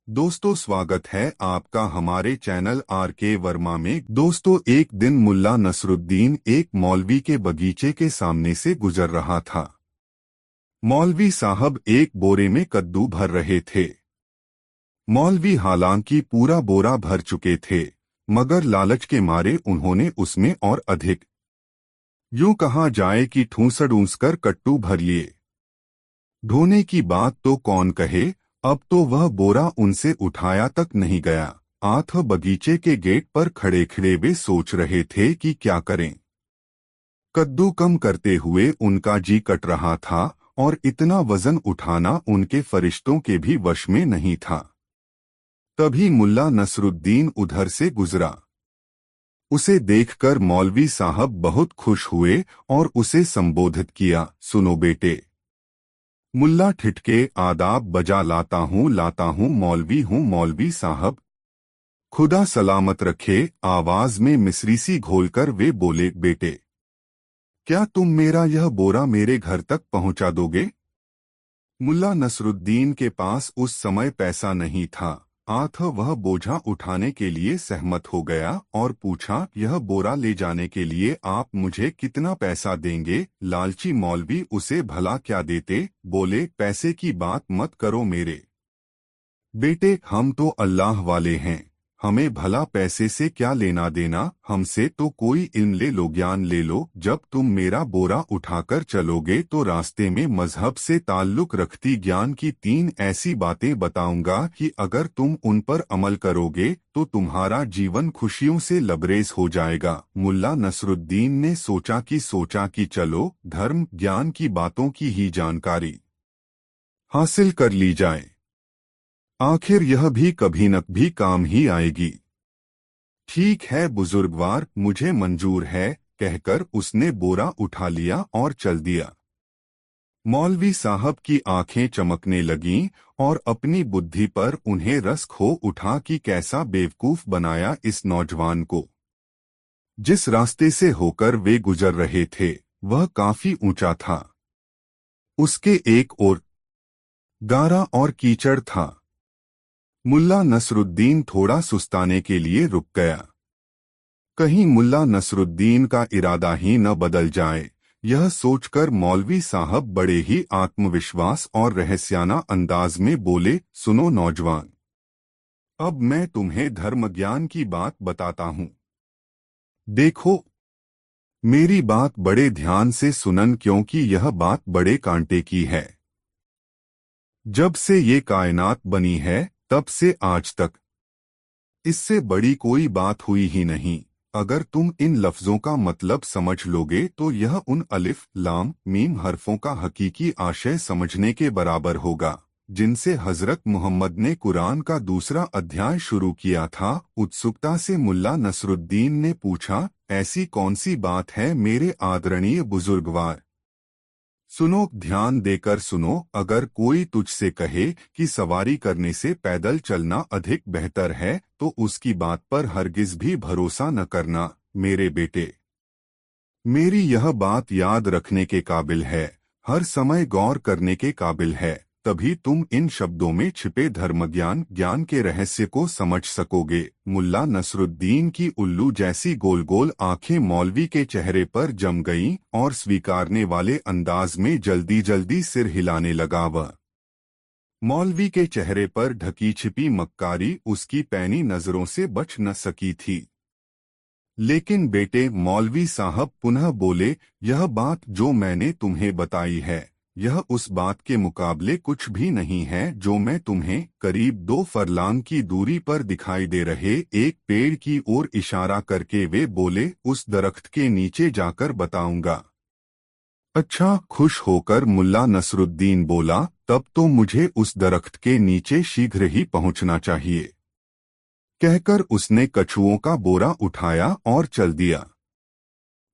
दोस्तों, स्वागत है आपका हमारे चैनल आर के वर्मा में। दोस्तों, एक दिन मुल्ला नसरुद्दीन एक मौलवी के बगीचे के सामने से गुजर रहा था। मौलवी साहब एक बोरे में कद्दू भर रहे थे। मौलवी हालांकि पूरा बोरा भर चुके थे, मगर लालच के मारे उन्होंने उसमें और अधिक, यूं कहा जाए कि ठूंस कर कट्टू भर लिए। ढोने की बात तो कौन कहे, अब तो वह बोरा उनसे उठाया तक नहीं गया। आठ बगीचे के गेट पर खड़े खड़े वे सोच रहे थे कि क्या करें। कद्दू कम करते हुए उनका जी कट रहा था और इतना वजन उठाना उनके फरिश्तों के भी वश में नहीं था। तभी मुल्ला नसरुद्दीन उधर से गुजरा। उसे देखकर मौलवी साहब बहुत खुश हुए और उसे संबोधित किया, सुनो बेटे। मुल्ला ठिठके, आदाब बजा लाता हूँ मौलवी हूँ मौलवी साहब। खुदा सलामत रखे। आवाज में मिस्री सी घोलकर वे बोले, बेटे, क्या तुम मेरा यह बोरा मेरे घर तक पहुंचा दोगे? मुल्ला नसरुद्दीन के पास उस समय पैसा नहीं था। आठ वह बोझा उठाने के लिए सहमत हो गया और पूछा, यह बोरा ले जाने के लिए आप मुझे कितना पैसा देंगे? लालची मौलवी उसे भला क्या देते। बोले, पैसे की बात मत करो मेरे बेटे, हम तो अल्लाह वाले हैं, हमें भला पैसे से क्या लेना देना। हमसे तो कोई इल्म ले लो, ज्ञान ले लो। जब तुम मेरा बोरा उठाकर चलोगे तो रास्ते में मजहब से ताल्लुक रखती ज्ञान की 3 ऐसी बातें बताऊंगा कि अगर तुम उन पर अमल करोगे तो तुम्हारा जीवन खुशियों से लबरेज हो जाएगा। मुल्ला नसरुद्दीन ने सोचा कि चलो धर्म ज्ञान की बातों की ही जानकारी हासिल कर ली जाए, आखिर यह भी कभी न कभी काम ही आएगी। ठीक है बुजुर्गवार, मुझे मंजूर है, कहकर उसने बोरा उठा लिया और चल दिया। मौलवी साहब की आंखें चमकने लगीं और अपनी बुद्धि पर उन्हें रस खो उठा कि कैसा बेवकूफ बनाया इस नौजवान को। जिस रास्ते से होकर वे गुजर रहे थे वह काफी ऊंचा था। उसके एक ओर गारा और कीचड़ था। मुल्ला नसरुद्दीन थोड़ा सुस्ताने के लिए रुक गया। कहीं मुल्ला नसरुद्दीन का इरादा ही न बदल जाए, यह सोचकर मौलवी साहब बड़े ही आत्मविश्वास और रहस्याना अंदाज में बोले, सुनो नौजवान, अब मैं तुम्हें धर्म ज्ञान की बात बताता हूँ। देखो, मेरी बात बड़े ध्यान से सुनन, क्योंकि यह बात बड़े कांटे की है। जब से ये कायनात बनी है तब से आज तक इससे बड़ी कोई बात हुई ही नहीं। अगर तुम इन लफ्जों का मतलब समझ लोगे तो यह उन अलिफ लाम मीम हरफों का हकीकी आशय समझने के बराबर होगा जिनसे हजरत मोहम्मद ने कुरान का दूसरा अध्याय शुरू किया था। उत्सुकता से मुल्ला नसरुद्दीन ने पूछा, ऐसी कौन सी बात है मेरे आदरणीय बुजुर्गवार? सुनो, ध्यान देकर सुनो। अगर कोई तुझसे कहे कि सवारी करने से पैदल चलना अधिक बेहतर है तो उसकी बात पर हरगिज भी भरोसा न करना मेरे बेटे। मेरी यह बात याद रखने के काबिल है, हर समय गौर करने के काबिल है, तभी तुम इन शब्दों में छिपे ज्ञान के रहस्य को समझ सकोगे। मुल्ला नसरुद्दीन की उल्लू जैसी गोल गोल आंखें मौलवी के चेहरे पर जम गईं और स्वीकारने वाले अंदाज में जल्दी जल्दी सिर हिलाने लगा। वह मौलवी के चेहरे पर ढकी छिपी मक्कारी उसकी पैनी नजरों से बच न सकी थी। लेकिन बेटे, मौलवी साहब पुनः बोले, यह बात जो मैंने तुम्हें बताई है यह उस बात के मुकाबले कुछ भी नहीं है जो मैं तुम्हें करीब 2 फरलांग की दूरी पर दिखाई दे रहे एक पेड़ की ओर इशारा करके वे बोले, उस दरख्त के नीचे जाकर बताऊंगा। अच्छा, खुश होकर मुल्ला नसरुद्दीन बोला, तब तो मुझे उस दरख्त के नीचे शीघ्र ही पहुंचना चाहिए। कहकर उसने कछुओं का बोरा उठाया और चल दिया।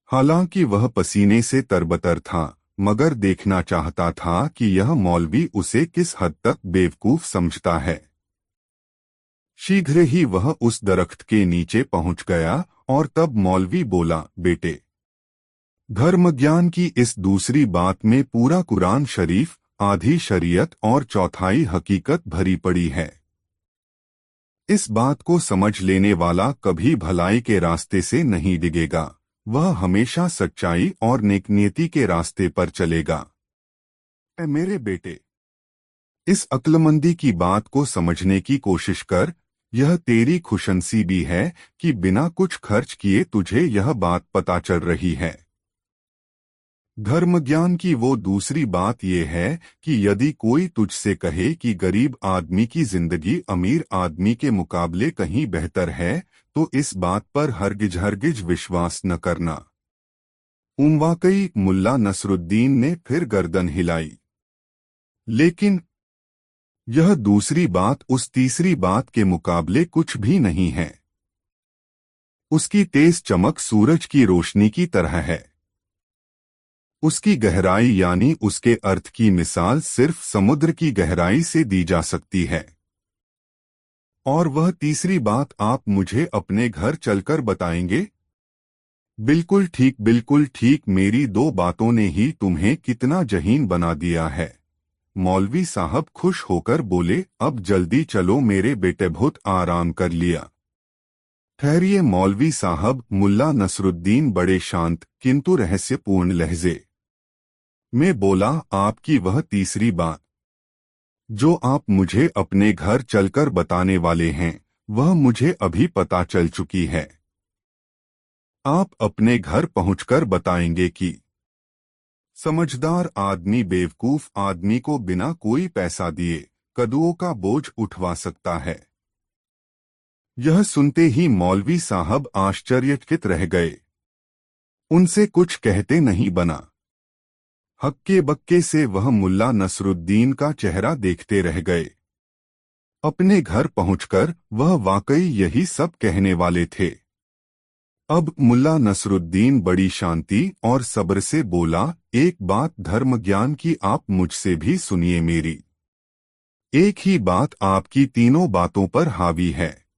हालांकि वह पसीने से तरबतर था, मगर देखना चाहता था कि यह मौलवी उसे किस हद तक बेवकूफ समझता है। शीघ्र ही वह उस दरख्त के नीचे पहुंच गया और तब मौलवी बोला, बेटे, धर्म ज्ञान की इस दूसरी बात में पूरा कुरान शरीफ, आधी शरीयत और चौथाई हकीकत भरी पड़ी है। इस बात को समझ लेने वाला कभी भलाई के रास्ते से नहीं डिगेगा, वह हमेशा सच्चाई और नेकनीति के रास्ते पर चलेगा। ऐ मेरे बेटे, इस अक्लमंदी की बात को समझने की कोशिश कर। यह तेरी खुशनसीबी है कि बिना कुछ खर्च किए तुझे यह बात पता चल रही है। धर्मज्ञान की वो दूसरी बात यह है कि यदि कोई तुझसे कहे कि गरीब आदमी की जिंदगी अमीर आदमी के मुकाबले कहीं बेहतर है, तो इस बात पर हरगिज विश्वास न करना। वाकई मुल्ला नसरुद्दीन ने फिर गर्दन हिलाई। लेकिन यह दूसरी बात उस तीसरी बात के मुकाबले कुछ भी नहीं है। उसकी तेज चमक सूरज की रोशनी की तरह है। उसकी गहराई यानी उसके अर्थ की मिसाल सिर्फ समुद्र की गहराई से दी जा सकती है। और वह तीसरी बात आप मुझे अपने घर चलकर बताएंगे? बिल्कुल ठीक, मेरी दो बातों ने ही तुम्हें कितना जहीन बना दिया है। मौलवी साहब खुश होकर बोले, अब जल्दी चलो मेरे बेटे, बहुत आराम कर लिया। ठहरिए मौलवी साहब, मुल्ला नसरुद्दीन बड़े शांत किंतु रहस्यपूर्ण लहजे में बोला, आपकी वह तीसरी बात जो आप मुझे अपने घर चलकर बताने वाले हैं, वह मुझे अभी पता चल चुकी है। आप अपने घर पहुंचकर बताएंगे कि समझदार आदमी बेवकूफ आदमी को बिना कोई पैसा दिए कदुओं का बोझ उठवा सकता है। यह सुनते ही मौलवी साहब आश्चर्यचकित रह गए। उनसे कुछ कहते नहीं बना। हक्के बक्के से वह मुल्ला नसरुद्दीन का चेहरा देखते रह गए। अपने घर पहुंचकर वह वाकई यही सब कहने वाले थे। अब मुल्ला नसरुद्दीन बड़ी शांति और सब्र से बोला, एक बात धर्म ज्ञान की आप मुझसे भी सुनिए मेरी। एक ही बात आपकी तीनों बातों पर हावी है।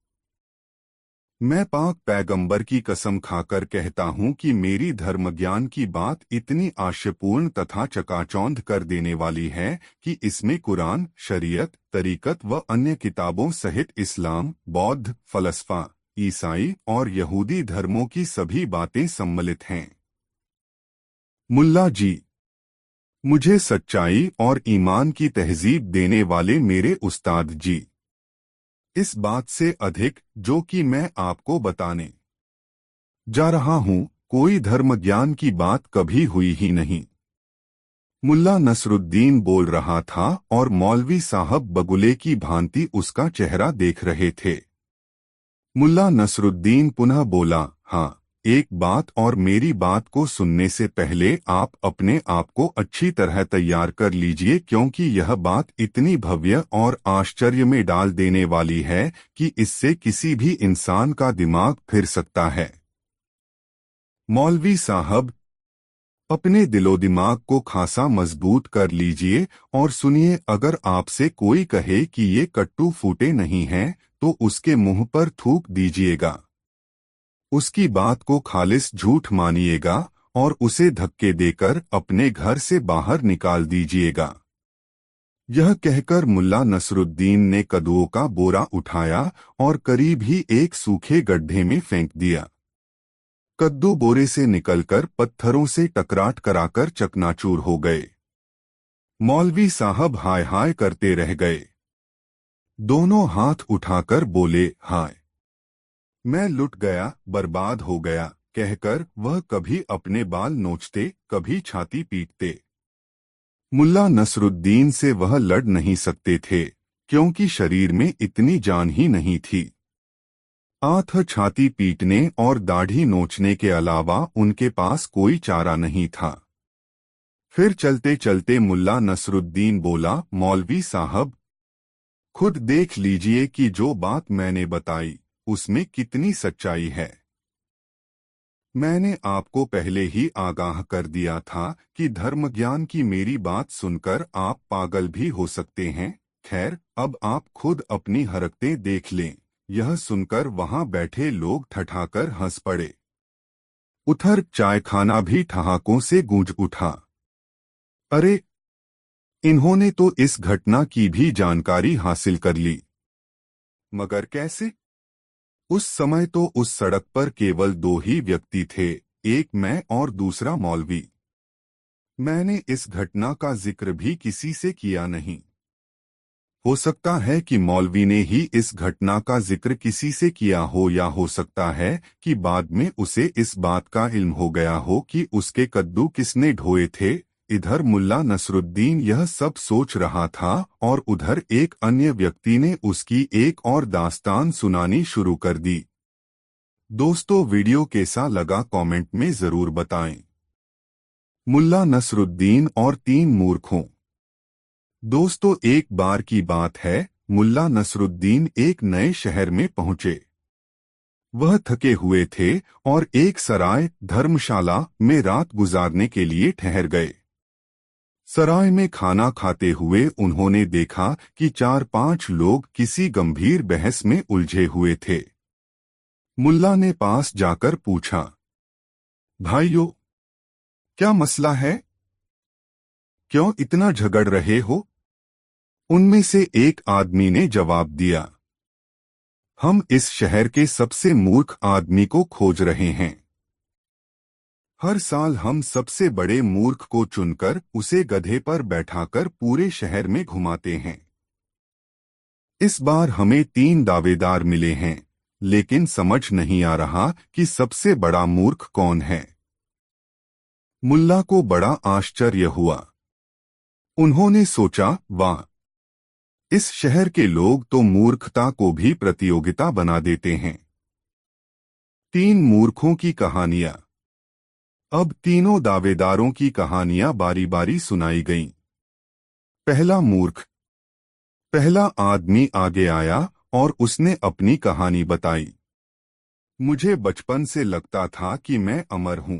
मैं पाक पैगंबर की कसम खाकर कहता हूं कि मेरी धर्म ज्ञान की बात इतनी आशयपूर्ण तथा चकाचौंध कर देने वाली है कि इसमें कुरान, शरीयत, तरीकत व अन्य किताबों सहित इस्लाम, बौद्ध, फलसफा, ईसाई और यहूदी धर्मों की सभी बातें सम्मिलित हैं। मुल्ला जी, मुझे सच्चाई और ईमान की तहजीब देने वाले मेरे उस्ताद जी, इस बात से अधिक जो कि मैं आपको बताने जा रहा हूं, कोई धर्म ज्ञान की बात कभी हुई ही नहीं। मुल्ला नसरुद्दीन बोल रहा था और मौलवी साहब बगुले की भांति उसका चेहरा देख रहे थे। मुल्ला नसरुद्दीन पुनः बोला, हाँ, एक बात और मेरी बात को सुनने से पहले आप अपने आप को अच्छी तरह तैयार कर लीजिए, क्योंकि यह बात इतनी भव्य और आश्चर्य में डाल देने वाली है कि इससे किसी भी इंसान का दिमाग फिर सकता है। मौलवी साहब, अपने दिलो दिमाग को खासा मजबूत कर लीजिए और सुनिए, अगर आपसे कोई कहे कि ये कट्टू फूटे नहीं हैं, तो उसके मुंह पर थूक दीजिएगा। उसकी बात को खालिस झूठ मानिएगा और उसे धक्के देकर अपने घर से बाहर निकाल दीजिएगा। यह कहकर मुल्ला नसरुद्दीन ने कद्दुओं का बोरा उठाया और करीब ही एक सूखे गड्ढे में फेंक दिया। कद्दू बोरे से निकलकर पत्थरों से टकराट कराकर चकनाचूर हो गए। मौलवी साहब हाय हाय करते रह गए। दोनों हाथ उठाकर बोले, हाय, मैं लुट गया, बर्बाद हो गया, कहकर वह कभी अपने बाल नोचते, कभी छाती पीटते। मुल्ला नसरुद्दीन से वह लड़ नहीं सकते थे, क्योंकि शरीर में इतनी जान ही नहीं थी। आंख छाती पीटने और दाढ़ी नोचने के अलावा उनके पास कोई चारा नहीं था। फिर चलते चलते मुल्ला नसरुद्दीन बोला, मौलवी साहब, खुद देख लीजिए कि जो बात मैंने बताई उसमें कितनी सच्चाई है। मैंने आपको पहले ही आगाह कर दिया था कि धर्म ज्ञान की मेरी बात सुनकर आप पागल भी हो सकते हैं। खैर, अब आप खुद अपनी हरकतें देख लें। यह सुनकर वहां बैठे लोग ठठाकर हंस पड़े। उधर चायखाना भी ठहाकों से गूंज उठा। अरे, इन्होंने तो इस घटना की भी जानकारी हासिल कर ली। मगर कैसे? उस समय तो उस सड़क पर केवल दो ही व्यक्ति थे, एक मैं और दूसरा मौलवी। मैंने इस घटना का जिक्र भी किसी से किया नहीं। हो सकता है कि मौलवी ने ही इस घटना का जिक्र किसी से किया हो, या हो सकता है कि बाद में उसे इस बात का इल्म हो गया हो कि उसके कद्दू किसने ढोए थे। इधर मुल्ला नसरुद्दीन यह सब सोच रहा था और उधर एक अन्य व्यक्ति ने उसकी एक और दास्तान सुनानी शुरू कर दी। दोस्तों, वीडियो कैसा लगा कमेंट में जरूर बताएं। मुल्ला नसरुद्दीन और तीन मूर्खों। दोस्तों, एक बार की बात है, मुल्ला नसरुद्दीन एक नए शहर में पहुंचे। वह थके हुए थे और एक सराय धर्मशाला में रात गुजारने के लिए ठहर गए। सराय में खाना खाते हुए उन्होंने देखा कि 4-5 लोग किसी गंभीर बहस में उलझे हुए थे। मुल्ला ने पास जाकर पूछा, भाइयों, क्या मसला है? क्यों इतना झगड़ रहे हो? उनमें से एक आदमी ने जवाब दिया, हम इस शहर के सबसे मूर्ख आदमी को खोज रहे हैं। हर साल हम सबसे बड़े मूर्ख को चुनकर उसे गधे पर बैठाकर पूरे शहर में घुमाते हैं। इस बार हमें 3 दावेदार मिले हैं, लेकिन समझ नहीं आ रहा कि सबसे बड़ा मूर्ख कौन है। मुल्ला को बड़ा आश्चर्य हुआ। उन्होंने सोचा, वाह, इस शहर के लोग तो मूर्खता को भी प्रतियोगिता बना देते हैं। 3 मूर्खों की कहानियां। अब तीनों दावेदारों की कहानियां बारी बारी सुनाई गईं। पहला मूर्ख। पहला आदमी आगे आया और उसने अपनी कहानी बताई। मुझे बचपन से लगता था कि मैं अमर हूं,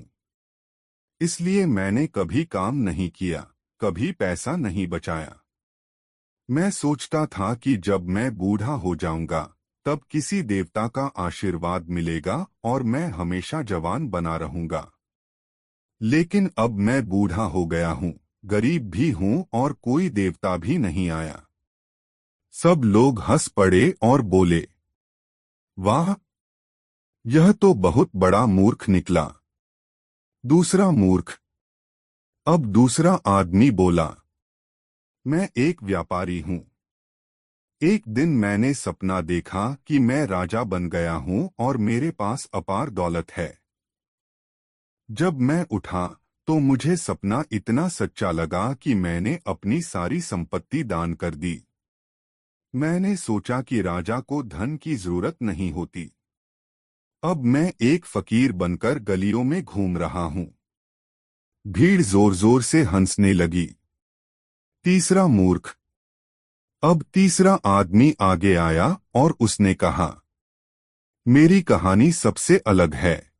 इसलिए मैंने कभी काम नहीं किया, कभी पैसा नहीं बचाया। मैं सोचता था कि जब मैं बूढ़ा हो जाऊंगा तब किसी देवता का आशीर्वाद मिलेगा और मैं हमेशा जवान बना रहूंगा। लेकिन अब मैं बूढ़ा हो गया हूँ, गरीब भी हूँ और कोई देवता भी नहीं आया। सब लोग हंस पड़े और बोले, वाह, यह तो बहुत बड़ा मूर्ख निकला। दूसरा मूर्ख। अब दूसरा आदमी बोला, मैं एक व्यापारी हूँ। एक दिन मैंने सपना देखा कि मैं राजा बन गया हूँ और मेरे पास अपार दौलत है। जब मैं उठा तो मुझे सपना इतना सच्चा लगा कि मैंने अपनी सारी संपत्ति दान कर दी। मैंने सोचा कि राजा को धन की जरूरत नहीं होती। अब मैं एक फकीर बनकर गलियों में घूम रहा हूँ। भीड़ जोर जोर से हंसने लगी। तीसरा मूर्ख। अब तीसरा आदमी आगे आया और उसने कहा, मेरी कहानी सबसे अलग है।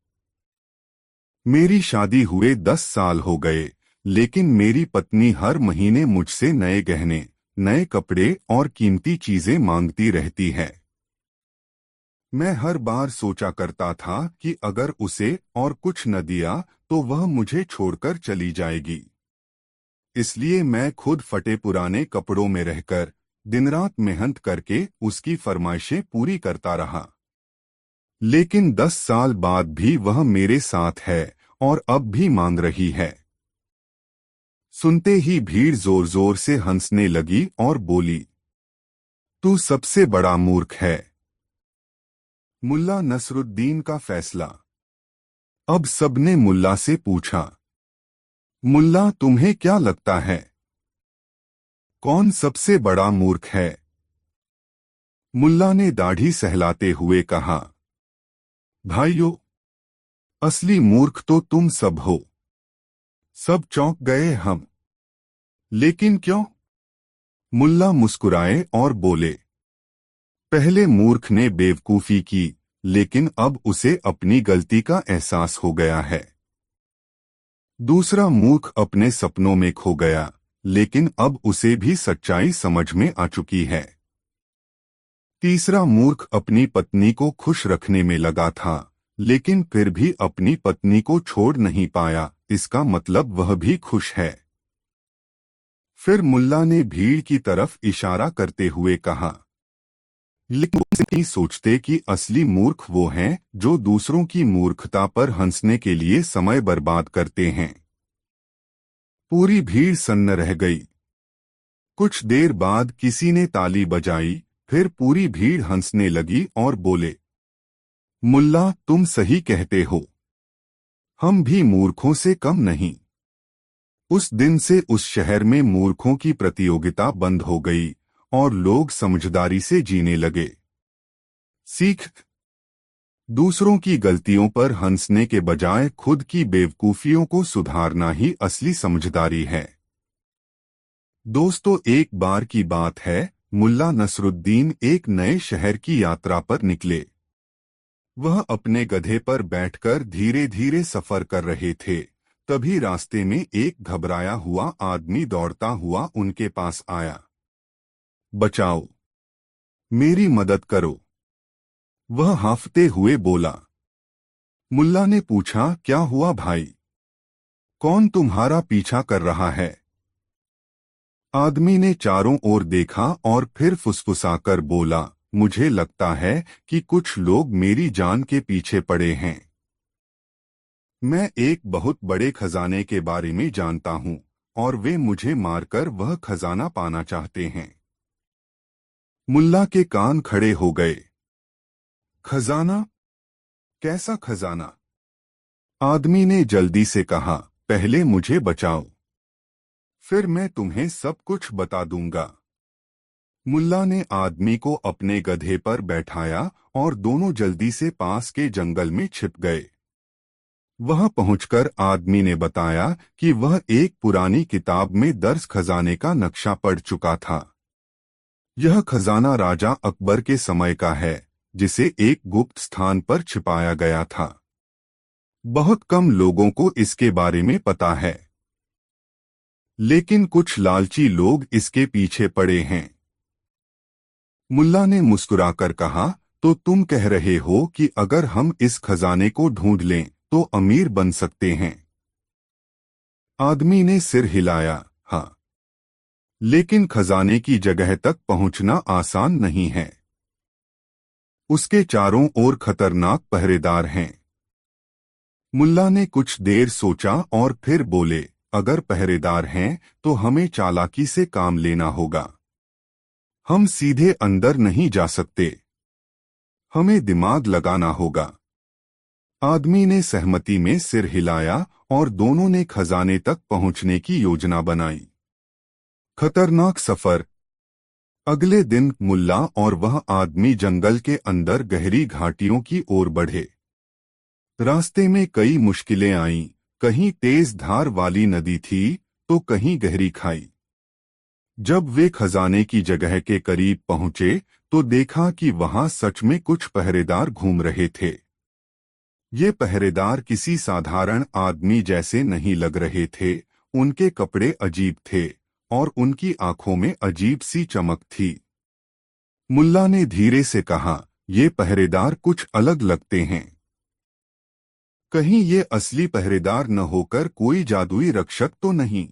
मेरी शादी हुए 10 साल हो गए, लेकिन मेरी पत्नी हर महीने मुझसे नए गहने, नए कपड़े और कीमती चीजें मांगती रहती है। मैं हर बार सोचा करता था कि अगर उसे और कुछ न दिया तो वह मुझे छोड़कर चली जाएगी। इसलिए मैं खुद फटे पुराने कपड़ों में रहकर दिन रात मेहनत करके उसकी फरमाइशें पूरी करता रहा। लेकिन 10 साल बाद भी वह मेरे साथ है और अब भी मांग रही है। सुनते ही भीड़ जोर जोर से हंसने लगी और बोली, तू सबसे बड़ा मूर्ख है। मुल्ला नसरुद्दीन का फैसला। अब सबने मुल्ला से पूछा, मुल्ला, तुम्हें क्या लगता है, कौन सबसे बड़ा मूर्ख है? मुल्ला ने दाढ़ी सहलाते हुए कहा, भाइयों, असली मूर्ख तो तुम सब हो। सब चौंक गए हम। लेकिन क्यों? मुल्ला मुस्कुराए और बोले, पहले मूर्ख ने बेवकूफी की, लेकिन अब उसे अपनी गलती का एहसास हो गया है। दूसरा मूर्ख अपने सपनों में खो गया, लेकिन अब उसे भी सच्चाई समझ में आ चुकी है। तीसरा मूर्ख अपनी पत्नी को खुश रखने में लगा था, लेकिन फिर भी अपनी पत्नी को छोड़ नहीं पाया, इसका मतलब वह भी खुश है। फिर मुल्ला ने भीड़ की तरफ इशारा करते हुए कहा, लेकिन वो नहीं सोचते कि असली मूर्ख वो हैं जो दूसरों की मूर्खता पर हंसने के लिए समय बर्बाद करते हैं। पूरी भीड़ सन्न रह गई। कुछ देर बाद किसी ने ताली बजाई, फिर पूरी भीड़ हंसने लगी और बोले, मुल्ला तुम सही कहते हो, हम भी मूर्खों से कम नहीं। उस दिन से उस शहर में मूर्खों की प्रतियोगिता बंद हो गई और लोग समझदारी से जीने लगे। सीख, दूसरों की गलतियों पर हंसने के बजाय खुद की बेवकूफियों को सुधारना ही असली समझदारी है। दोस्तों, एक बार की बात है, मुल्ला नसरुद्दीन एक नए शहर की यात्रा पर निकले। वह अपने गधे पर बैठकर धीरे धीरे सफर कर रहे थे। तभी रास्ते में एक घबराया हुआ आदमी दौड़ता हुआ उनके पास आया। बचाओ, मेरी मदद करो, वह हांफते हुए बोला। मुल्ला ने पूछा, क्या हुआ भाई? कौन तुम्हारा पीछा कर रहा है? आदमी ने चारों ओर देखा और फिर फुसफुसाकर बोला, मुझे लगता है कि कुछ लोग मेरी जान के पीछे पड़े हैं। मैं एक बहुत बड़े खजाने के बारे में जानता हूं और वे मुझे मारकर वह खजाना पाना चाहते हैं। मुल्ला के कान खड़े हो गए। खजाना? कैसा खजाना? आदमी ने जल्दी से कहा, पहले मुझे बचाओ, फिर मैं तुम्हें सब कुछ बता दूंगा। मुल्ला ने आदमी को अपने गधे पर बैठाया और दोनों जल्दी से पास के जंगल में छिप गए। वहां पहुंचकर आदमी ने बताया कि वह एक पुरानी किताब में दर्ज खजाने का नक्शा पढ़ चुका था। यह खजाना राजा अकबर के समय का है, जिसे एक गुप्त स्थान पर छिपाया गया था। बहुत कम लोगों को इसके बारे में पता है, लेकिन कुछ लालची लोग इसके पीछे पड़े हैं। मुल्ला ने मुस्कुराकर कहा, तो तुम कह रहे हो कि अगर हम इस खजाने को ढूंढ लें तो अमीर बन सकते हैं? आदमी ने सिर हिलाया, हाँ, लेकिन खजाने की जगह तक पहुंचना आसान नहीं है। उसके चारों ओर खतरनाक पहरेदार हैं। मुल्ला ने कुछ देर सोचा और फिर बोले, अगर पहरेदार हैं तो हमें चालाकी से काम लेना होगा। हम सीधे अंदर नहीं जा सकते, हमें दिमाग लगाना होगा। आदमी ने सहमति में सिर हिलाया और दोनों ने खजाने तक पहुंचने की योजना बनाई। खतरनाक सफर। अगले दिन मुल्ला और वह आदमी जंगल के अंदर गहरी घाटियों की ओर बढ़े। रास्ते में कई मुश्किलें आईं, कहीं तेज धार वाली नदी थी तो कहीं गहरी खाई। जब वे खजाने की जगह के करीब पहुंचे तो देखा कि वहां सच में कुछ पहरेदार घूम रहे थे। ये पहरेदार किसी साधारण आदमी जैसे नहीं लग रहे थे। उनके कपड़े अजीब थे और उनकी आंखों में अजीब सी चमक थी। मुल्ला ने धीरे से कहा, ये पहरेदार कुछ अलग लगते हैं। कहीं ये असली पहरेदार न होकर कोई जादुई रक्षक तो नहीं?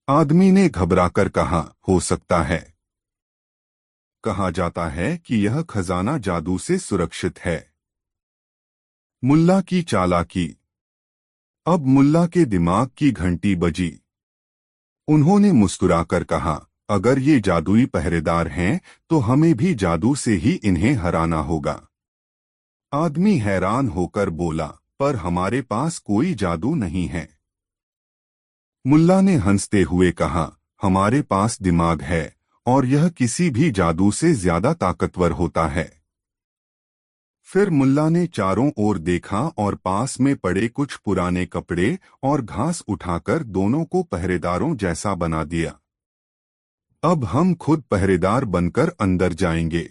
आदमी ने घबराकर कहा, हो सकता है। कहा जाता है कि यह खजाना जादू से सुरक्षित है। मुल्ला की चालाकी। अब मुल्ला के दिमाग की घंटी बजी। उन्होंने मुस्कुराकर कहा, अगर ये जादुई पहरेदार हैं तो हमें भी जादू से ही इन्हें हराना होगा। आदमी हैरान होकर बोला, पर हमारे पास कोई जादू नहीं है। मुल्ला ने हंसते हुए कहा, हमारे पास दिमाग है और यह किसी भी जादू से ज्यादा ताकतवर होता है। फिर मुल्ला ने चारों ओर देखा और पास में पड़े कुछ पुराने कपड़े और घास उठाकर दोनों को पहरेदारों जैसा बना दिया। अब हम खुद पहरेदार बनकर अंदर जाएंगे।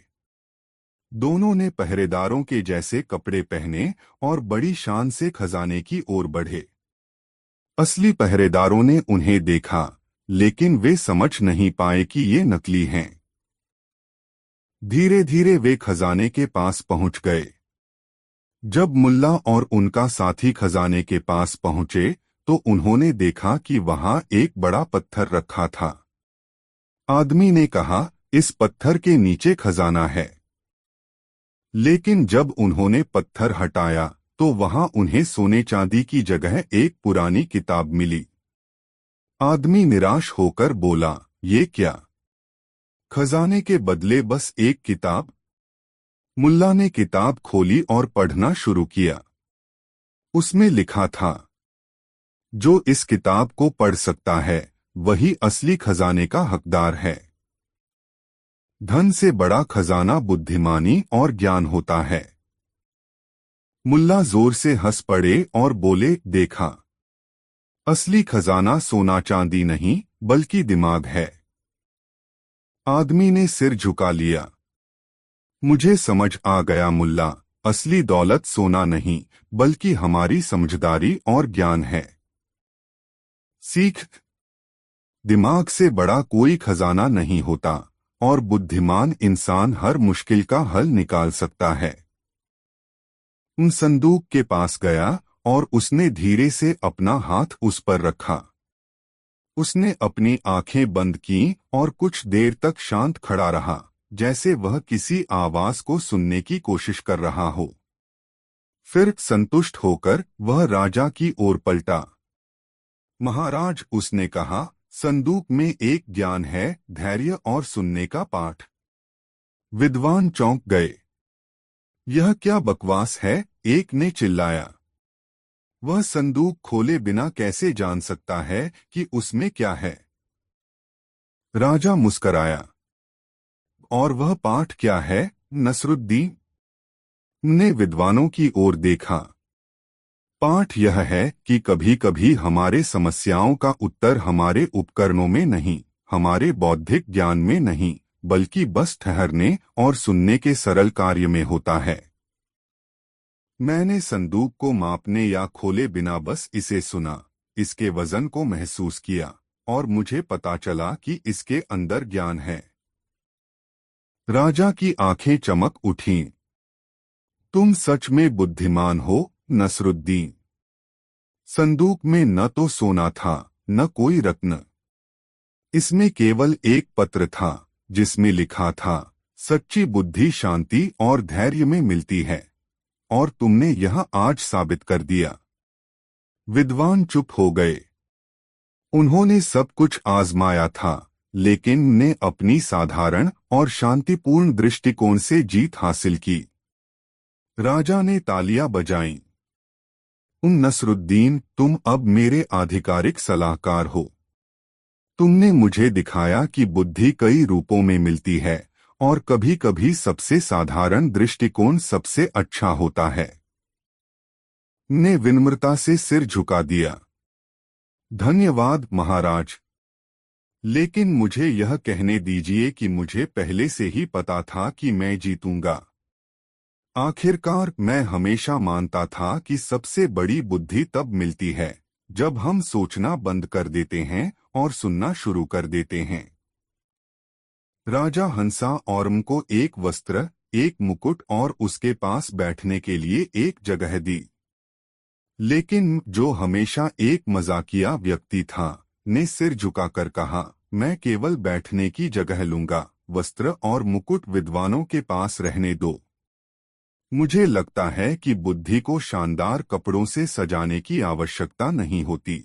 दोनों ने पहरेदारों के जैसे कपड़े पहने और बड़ी शान से खजाने की ओर बढ़े। असली पहरेदारों ने उन्हें देखा, लेकिन वे समझ नहीं पाए कि ये नकली हैं। धीरे धीरे वे खजाने के पास पहुंच गए। जब मुल्ला और उनका साथी खजाने के पास पहुंचे तो उन्होंने देखा कि वहां एक बड़ा पत्थर रखा था। आदमी ने कहा, इस पत्थर के नीचे खजाना है। लेकिन जब उन्होंने पत्थर हटाया तो वहां उन्हें सोने चांदी की जगह एक पुरानी किताब मिली। आदमी निराश होकर बोला, ये क्या? खजाने के बदले बस एक किताब। मुल्ला ने किताब खोली और पढ़ना शुरू किया। उसमें लिखा था, जो इस किताब को पढ़ सकता है वही असली खजाने का हकदार है। धन से बड़ा खजाना बुद्धिमानी और ज्ञान होता है। मुल्ला जोर से हंस पड़े और बोले, देखा, असली खजाना सोना चांदी नहीं बल्कि दिमाग है। आदमी ने सिर झुका लिया। मुझे समझ आ गया मुल्ला, असली दौलत सोना नहीं बल्कि हमारी समझदारी और ज्ञान है। सीख, दिमाग से बड़ा कोई खजाना नहीं होता और बुद्धिमान इंसान हर मुश्किल का हल निकाल सकता है। उन संदूक के पास गया और उसने धीरे से अपना हाथ उस पर रखा। उसने अपनी आंखें बंद की और कुछ देर तक शांत खड़ा रहा, जैसे वह किसी आवाज को सुनने की कोशिश कर रहा हो। फिर संतुष्ट होकर वह राजा की ओर पलटा। महाराज, उसने कहा, संदूक में एक ज्ञान है, धैर्य और सुनने का पाठ। विद्वान चौंक गए। यह क्या बकवास है? एक ने चिल्लाया। वह संदूक खोले बिना कैसे जान सकता है कि उसमें क्या है? राजा मुस्कराया। और वह पाठ क्या है? नसरुद्दीन ने विद्वानों की ओर देखा। पाठ यह है कि कभी कभी हमारे समस्याओं का उत्तर हमारे उपकरणों में नहीं, हमारे बौद्धिक ज्ञान में नहीं, बल्कि बस ठहरने और सुनने के सरल कार्य में होता है। मैंने संदूक को मापने या खोले बिना बस इसे सुना, इसके वजन को महसूस किया और मुझे पता चला कि इसके अंदर ज्ञान है। राजा की आंखें चमक उठीं। तुम सच में बुद्धिमान हो, नसरुद्दीन। संदूक में न तो सोना था न कोई रत्न। इसमें केवल एक पत्र था जिसमें लिखा था, सच्ची बुद्धि शांति और धैर्य में मिलती है, और तुमने यह आज साबित कर दिया। विद्वान चुप हो गए। उन्होंने सब कुछ आजमाया था, लेकिन ने अपनी साधारण और शांतिपूर्ण दृष्टिकोण से जीत हासिल की। राजा ने तालियां बजाईं। नसरुद्दीन, तुम अब मेरे आधिकारिक सलाहकार हो। तुमने मुझे दिखाया कि बुद्धि कई रूपों में मिलती है और कभी कभी सबसे साधारण दृष्टिकोण सबसे अच्छा होता है। ने विनम्रता से सिर झुका दिया। धन्यवाद महाराज। लेकिन मुझे यह कहने दीजिए कि मुझे पहले से ही पता था कि मैं जीतूंगा। आखिरकार मैं हमेशा मानता था कि सबसे बड़ी बुद्धि तब मिलती है जब हम सोचना बंद कर देते हैं और सुनना शुरू कर देते हैं। राजा हंसा और को एक वस्त्र, एक मुकुट और उसके पास बैठने के लिए एक जगह दी। लेकिन जो हमेशा एक मजाकिया व्यक्ति था, ने सिर झुकाकर कहा, मैं केवल बैठने की जगह लूंगा, वस्त्र और मुकुट विद्वानों के पास रहने दो। मुझे लगता है कि बुद्धि को शानदार कपड़ों से सजाने की आवश्यकता नहीं होती।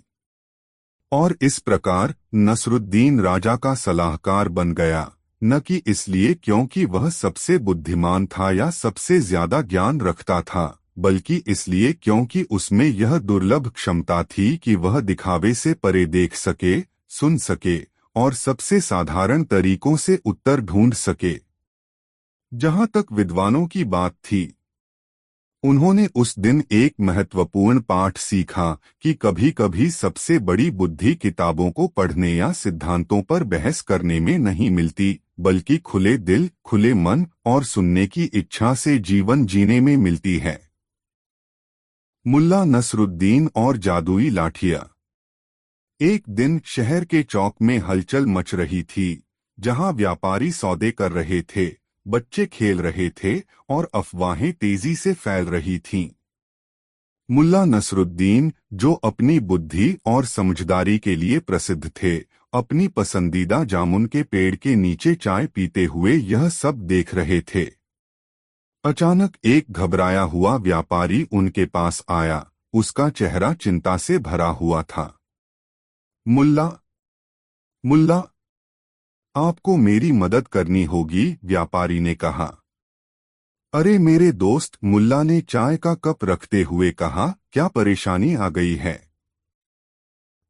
और इस प्रकार नसरुद्दीन राजा का सलाहकार बन गया, न कि इसलिए क्योंकि वह सबसे बुद्धिमान था या सबसे ज्यादा ज्ञान रखता था, बल्कि इसलिए क्योंकि उसमें यह दुर्लभ क्षमता थी कि वह दिखावे से परे देख सके, सुन सके और सबसे साधारण तरीकों से उत्तर ढूंढ सके। जहां तक विद्वानों की बात थी, उन्होंने उस दिन एक महत्वपूर्ण पाठ सीखा कि कभी कभी सबसे बड़ी बुद्धि किताबों को पढ़ने या सिद्धांतों पर बहस करने में नहीं मिलती, बल्कि खुले दिल, खुले मन और सुनने की इच्छा से जीवन जीने में मिलती है। मुल्ला नसरुद्दीन और जादुई लाठियां। एक दिन शहर के चौक में हलचल मच रही थी, जहां व्यापारी सौदे कर रहे थे, बच्चे खेल रहे थे और अफवाहें तेजी से फैल रही थीं। मुल्ला नसरुद्दीन, जो अपनी बुद्धि और समझदारी के लिए प्रसिद्ध थे, अपनी पसंदीदा जामुन के पेड़ के नीचे चाय पीते हुए यह सब देख रहे थे। अचानक एक घबराया हुआ व्यापारी उनके पास आया। उसका चेहरा चिंता से भरा हुआ था। मुल्ला, मुल्ला, आपको मेरी मदद करनी होगी, व्यापारी ने कहा। अरे मेरे दोस्त, मुल्ला ने चाय का कप रखते हुए कहा, क्या परेशानी आ गई है?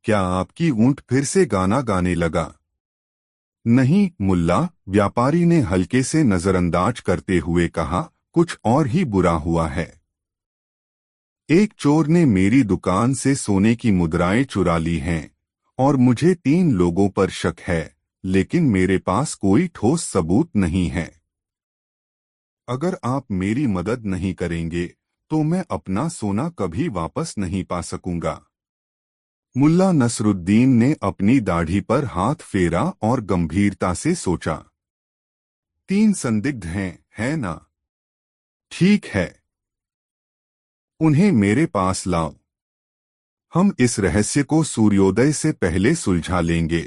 क्या आपकी ऊंट फिर से गाना गाने लगा? नहीं मुल्ला, व्यापारी ने हल्के से नजरअंदाज करते हुए कहा, कुछ और ही बुरा हुआ है। एक चोर ने मेरी दुकान से सोने की मुद्राएं चुरा ली हैं और मुझे 3 लोगों पर शक है, लेकिन मेरे पास कोई ठोस सबूत नहीं है। अगर आप मेरी मदद नहीं करेंगे तो मैं अपना सोना कभी वापस नहीं पा सकूंगा। मुल्ला नसरुद्दीन ने अपनी दाढ़ी पर हाथ फेरा और गंभीरता से सोचा। 3 संदिग्ध हैं, है ना? ठीक है, उन्हें मेरे पास लाओ। हम इस रहस्य को सूर्योदय से पहले सुलझा लेंगे।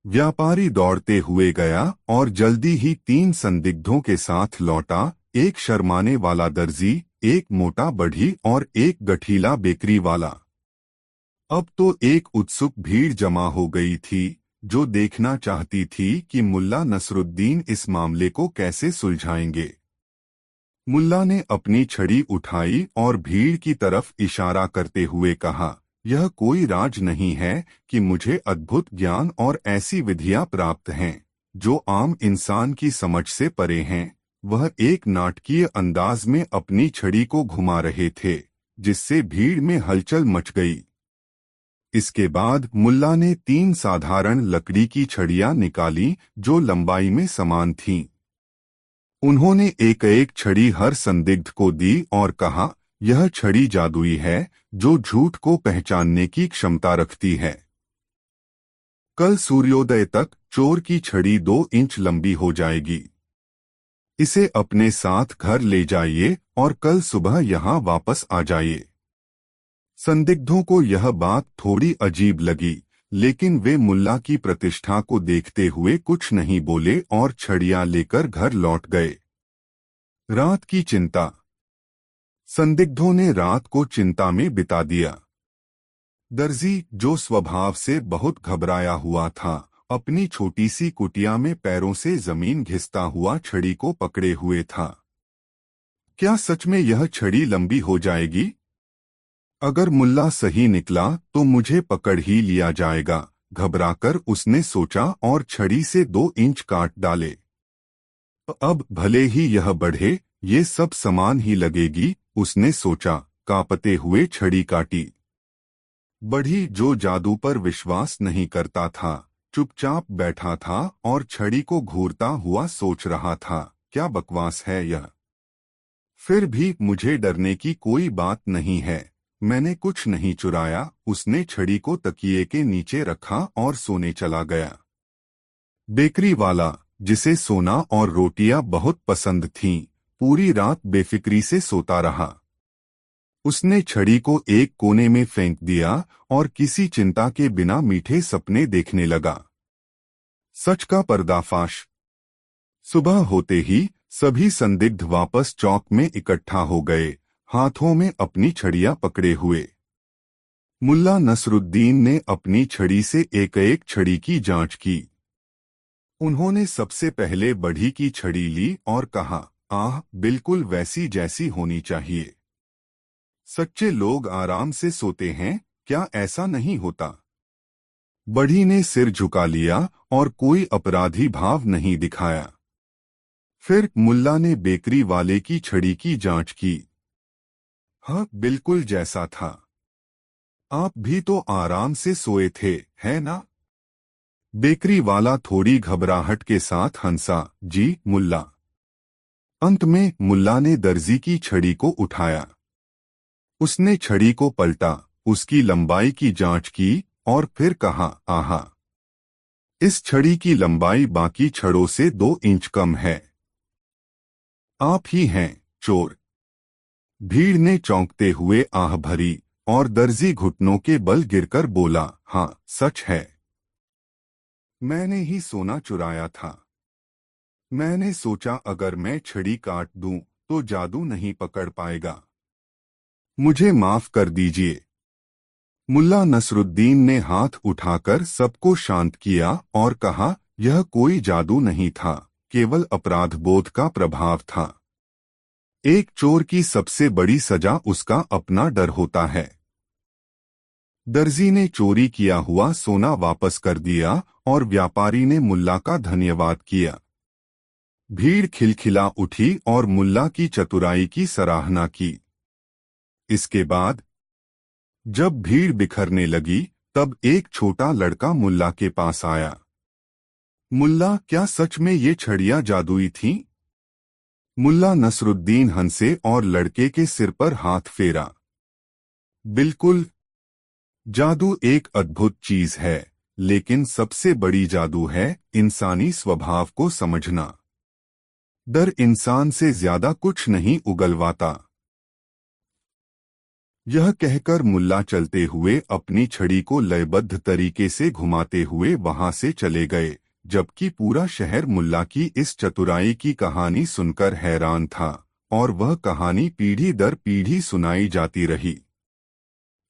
व्यापारी दौड़ते हुए गया और जल्दी ही 3 संदिग्धों के साथ लौटा। एक शर्माने वाला दर्जी, एक मोटा बढ़ी और एक गठीला बेकरी वाला। अब तो एक उत्सुक भीड़ जमा हो गई थी जो देखना चाहती थी कि मुल्ला नसरुद्दीन इस मामले को कैसे सुलझाएंगे। मुल्ला ने अपनी छड़ी उठाई और भीड़ की तरफ इशारा करते हुए कहा, यह कोई राज नहीं है कि मुझे अद्भुत ज्ञान और ऐसी विधियां प्राप्त हैं जो आम इंसान की समझ से परे हैं। वह एक नाटकीय अंदाज में अपनी छड़ी को घुमा रहे थे, जिससे भीड़ में हलचल मच गई। इसके बाद मुल्ला ने 3 साधारण लकड़ी की छड़ियां निकाली जो लंबाई में समान थीं। उन्होंने एक एक छड़ी हर संदिग्ध को दी और कहा, यह छड़ी जादुई है जो झूठ को पहचानने की क्षमता रखती है। कल सूर्योदय तक चोर की छड़ी 2 इंच लंबी हो जाएगी। इसे अपने साथ घर ले जाइए और कल सुबह यहाँ वापस आ जाइए। संदिग्धों को यह बात थोड़ी अजीब लगी, लेकिन वे मुल्ला की प्रतिष्ठा को देखते हुए कुछ नहीं बोले और छड़ियां लेकर घर लौट गए। रात की चिंता। संदिग्धों ने रात को चिंता में बिता दिया। दर्जी, जो स्वभाव से बहुत घबराया हुआ था, अपनी छोटी सी कुटिया में पैरों से जमीन घिसता हुआ छड़ी को पकड़े हुए था। क्या सच में यह छड़ी लंबी हो जाएगी? अगर मुल्ला सही निकला तो मुझे पकड़ ही लिया जाएगा, घबराकर उसने सोचा और छड़ी से 2 इंच काट डाले। अब भले ही यह बढ़े, ये सब समान ही लगेगी, उसने सोचा। कांपते हुए छड़ी काटी। बढ़ी, जो जादू पर विश्वास नहीं करता था, चुपचाप बैठा था और छड़ी को घूरता हुआ सोच रहा था, क्या बकवास है यह। फिर भी मुझे डरने की कोई बात नहीं है, मैंने कुछ नहीं चुराया। उसने छड़ी को तकिए के नीचे रखा और सोने चला गया। बेकरी वाला, जिसे सोना और रोटियां बहुत पसंद थीं, पूरी रात बेफिक्री से सोता रहा। उसने छड़ी को एक कोने में फेंक दिया और किसी चिंता के बिना मीठे सपने देखने लगा। सच का पर्दाफाश। सुबह होते ही सभी संदिग्ध वापस चौक में इकट्ठा हो गए, हाथों में अपनी छड़ियां पकड़े हुए। मुल्ला नसरुद्दीन ने अपनी छड़ी से एक एक छड़ी की जांच की। उन्होंने सबसे पहले बढ़ी की छड़ी ली और कहा, आह, बिल्कुल वैसी जैसी होनी चाहिए। सच्चे लोग आराम से सोते हैं, क्या ऐसा नहीं होता? बढ़ी ने सिर झुका लिया और कोई अपराधी भाव नहीं दिखाया। फिर मुल्ला ने बेकरी वाले की छड़ी की जांच की। हाँ, बिल्कुल जैसा था। आप भी तो आराम से सोए थे, है ना? बेकरी वाला थोड़ी घबराहट के साथ हंसा, जी मुल्ला। अंत में मुल्ला ने दर्जी की छड़ी को उठाया। उसने छड़ी को पलटा, उसकी लंबाई की जांच की और फिर कहा, आहा, इस छड़ी की लंबाई बाकी छड़ों से 2 इंच कम है। आप ही हैं चोर। भीड़ ने चौंकते हुए आह भरी और दर्जी घुटनों के बल गिरकर बोला, हाँ, सच है। मैंने ही सोना चुराया था। मैंने सोचा अगर मैं छड़ी काट दूं तो जादू नहीं पकड़ पाएगा। मुझे माफ कर दीजिए। मुल्ला नसरुद्दीन ने हाथ उठाकर सबको शांत किया और कहा, यह कोई जादू नहीं था, केवल अपराध बोध का प्रभाव था। एक चोर की सबसे बड़ी सजा उसका अपना डर होता है। दर्जी ने चोरी किया हुआ सोना वापस कर दिया और व्यापारी ने मुल्ला का धन्यवाद किया। भीड़ खिलखिला उठी और मुल्ला की चतुराई की सराहना की। इसके बाद जब भीड़ बिखरने लगी, तब एक छोटा लड़का मुल्ला के पास आया। मुल्ला, क्या सच में ये छड़ियां जादुई थीं? मुल्ला नसरुद्दीन हंसे और लड़के के सिर पर हाथ फेरा। बिल्कुल, जादू एक अद्भुत चीज है, लेकिन सबसे बड़ी जादू है इंसानी स्वभाव को समझना। डर इंसान से ज्यादा कुछ नहीं उगलवाता। यह कहकर मुल्ला चलते हुए अपनी छड़ी को लयबद्ध तरीके से घुमाते हुए वहां से चले गए, जबकि पूरा शहर मुल्ला की इस चतुराई की कहानी सुनकर हैरान था, और वह कहानी पीढ़ी दर पीढ़ी सुनाई जाती रही।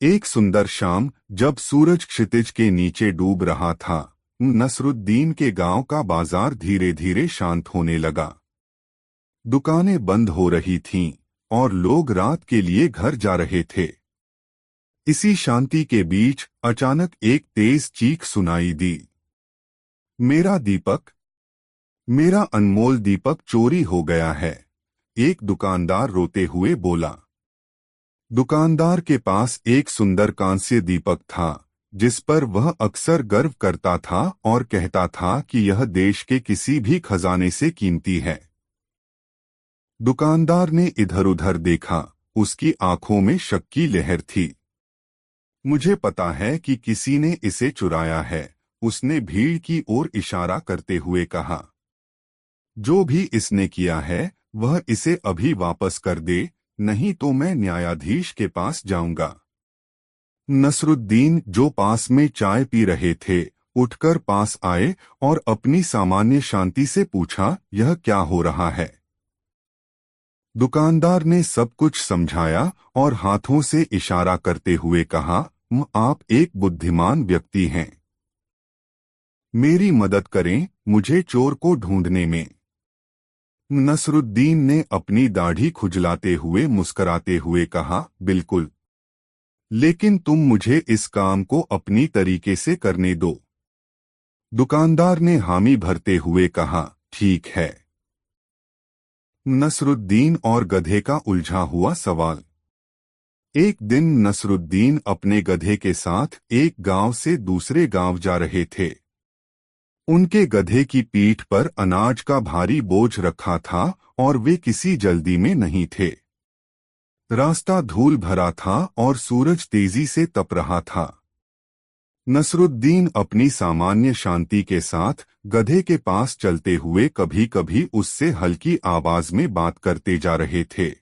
एक सुंदर शाम, जब सूरज क्षितिज के नीचे डूब रहा था, नसरुद्दीन के गांव का बाजार धीरे धीरे शांत होने लगा। दुकानें बंद हो रही थीं और लोग रात के लिए घर जा रहे थे। इसी शांति के बीच अचानक एक तेज चीख सुनाई दी। मेरा दीपक, मेरा अनमोल दीपक चोरी हो गया है, एक दुकानदार रोते हुए बोला। दुकानदार के पास एक सुंदर कांस्य दीपक था, जिस पर वह अक्सर गर्व करता था और कहता था कि यह देश के किसी भी खजाने से कीमती है। दुकानदार ने इधर-उधर देखा, उसकी आंखों में शक की लहर थी। मुझे पता है कि किसी ने इसे चुराया है, उसने भीड़ की ओर इशारा करते हुए कहा। जो भी इसने किया है, वह इसे अभी वापस कर दे, नहीं तो मैं न्यायाधीश के पास जाऊंगा। नसरुद्दीन, जो पास में चाय पी रहे थे, उठकर पास आए और अपनी सामान्य शांति से पूछा, यह क्या हो रहा है? दुकानदार ने सब कुछ समझाया और हाथों से इशारा करते हुए कहा, आप एक बुद्धिमान व्यक्ति हैं। मेरी मदद करें, मुझे चोर को ढूंढने में। नसरुद्दीन ने अपनी दाढ़ी खुजलाते हुए मुस्कराते हुए कहा, बिल्कुल, लेकिन तुम मुझे इस काम को अपनी तरीके से करने दो। दुकानदार ने हामी भरते हुए कहा, ठीक है। नसरुद्दीन और गधे का उलझा हुआ सवाल। एक दिन नसरुद्दीन अपने गधे के साथ एक गांव से दूसरे गांव जा रहे थे। उनके गधे की पीठ पर अनाज का भारी बोझ रखा था और वे किसी जल्दी में नहीं थे। रास्ता धूल भरा था और सूरज तेजी से तप रहा था। नसरुद्दीन अपनी सामान्य शांति के साथ गधे के पास चलते हुए कभी-कभी उससे हल्की आवाज में बात करते जा रहे थे।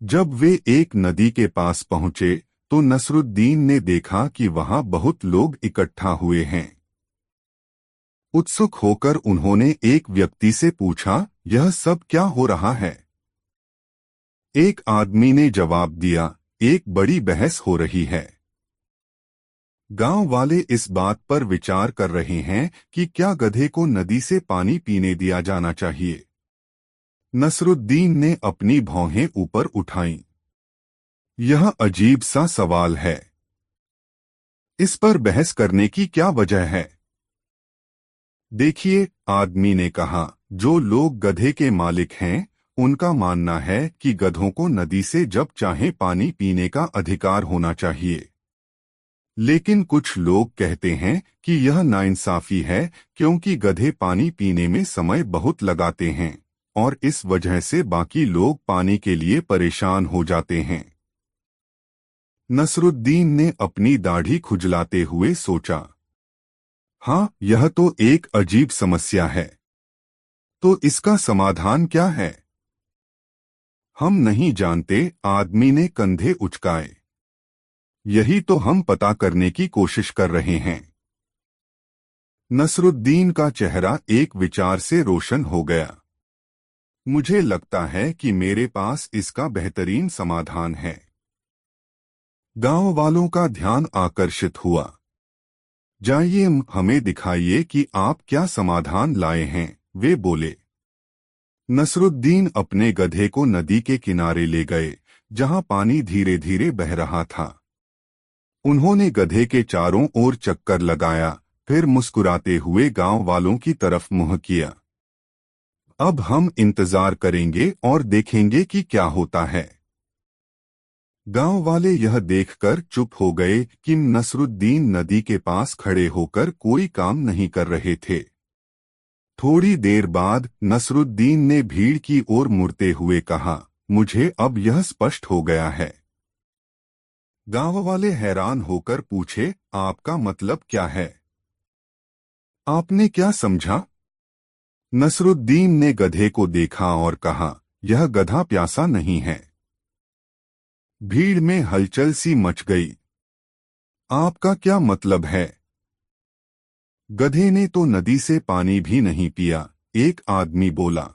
जब वे एक नदी के पास पहुंचे, तो नसरुद्दीन ने देखा कि वहां बहुत लोग इकट्ठा हुए हैं। उत्सुक होकर उन्होंने एक व्यक्ति से पूछा, यह सब क्या हो रहा है? एक आदमी ने जवाब दिया, एक बड़ी बहस हो रही है। गांव वाले इस बात पर विचार कर रहे हैं कि क्या गधे को नदी से पानी पीने दिया जाना चाहिए। नसरुद्दीन ने अपनी भौहें ऊपर उठाईं। यह अजीब सा सवाल है। इस पर बहस करने की क्या वजह है? देखिए, आदमी ने कहा, जो लोग गधे के मालिक हैं, उनका मानना है कि गधों को नदी से जब चाहे पानी पीने का अधिकार होना चाहिए। लेकिन कुछ लोग कहते हैं कि यह नाइंसाफी है, क्योंकि गधे पानी पीने में समय बहुत लगाते हैं और इस वजह से बाकी लोग पानी के लिए परेशान हो जाते हैं। नसरुद्दीन ने अपनी दाढ़ी खुजलाते हुए सोचा, हाँ, यह तो एक अजीब समस्या है। तो इसका समाधान क्या है? हम नहीं जानते, आदमी ने कंधे उचकाए। यही तो हम पता करने की कोशिश कर रहे हैं। नसरुद्दीन का चेहरा एक विचार से रोशन हो गया। मुझे लगता है कि मेरे पास इसका बेहतरीन समाधान है। गांव वालों का ध्यान आकर्षित हुआ। जाइए, हमें दिखाइए कि आप क्या समाधान लाए हैं, वे बोले। नसरुद्दीन अपने गधे को नदी के किनारे ले गए, जहां पानी धीरे धीरे बह रहा था। उन्होंने गधे के चारों ओर चक्कर लगाया, फिर मुस्कुराते हुए गांव वालों की तरफ मुंह किया। अब हम इंतजार करेंगे और देखेंगे कि क्या होता है। गांव वाले यह देखकर चुप हो गए कि नसरुद्दीन नदी के पास खड़े होकर कोई काम नहीं कर रहे थे। थोड़ी देर बाद नसरुद्दीन ने भीड़ की ओर मुड़ते हुए कहा, मुझे अब यह स्पष्ट हो गया है। गांव वाले हैरान होकर पूछे, आपका मतलब क्या है? आपने क्या समझा? नसरुद्दीन ने गधे को देखा और कहा, यह गधा प्यासा नहीं है। भीड़ में हलचल सी मच गई। आपका क्या मतलब है? गधे ने तो नदी से पानी भी नहीं पिया, एक आदमी बोला।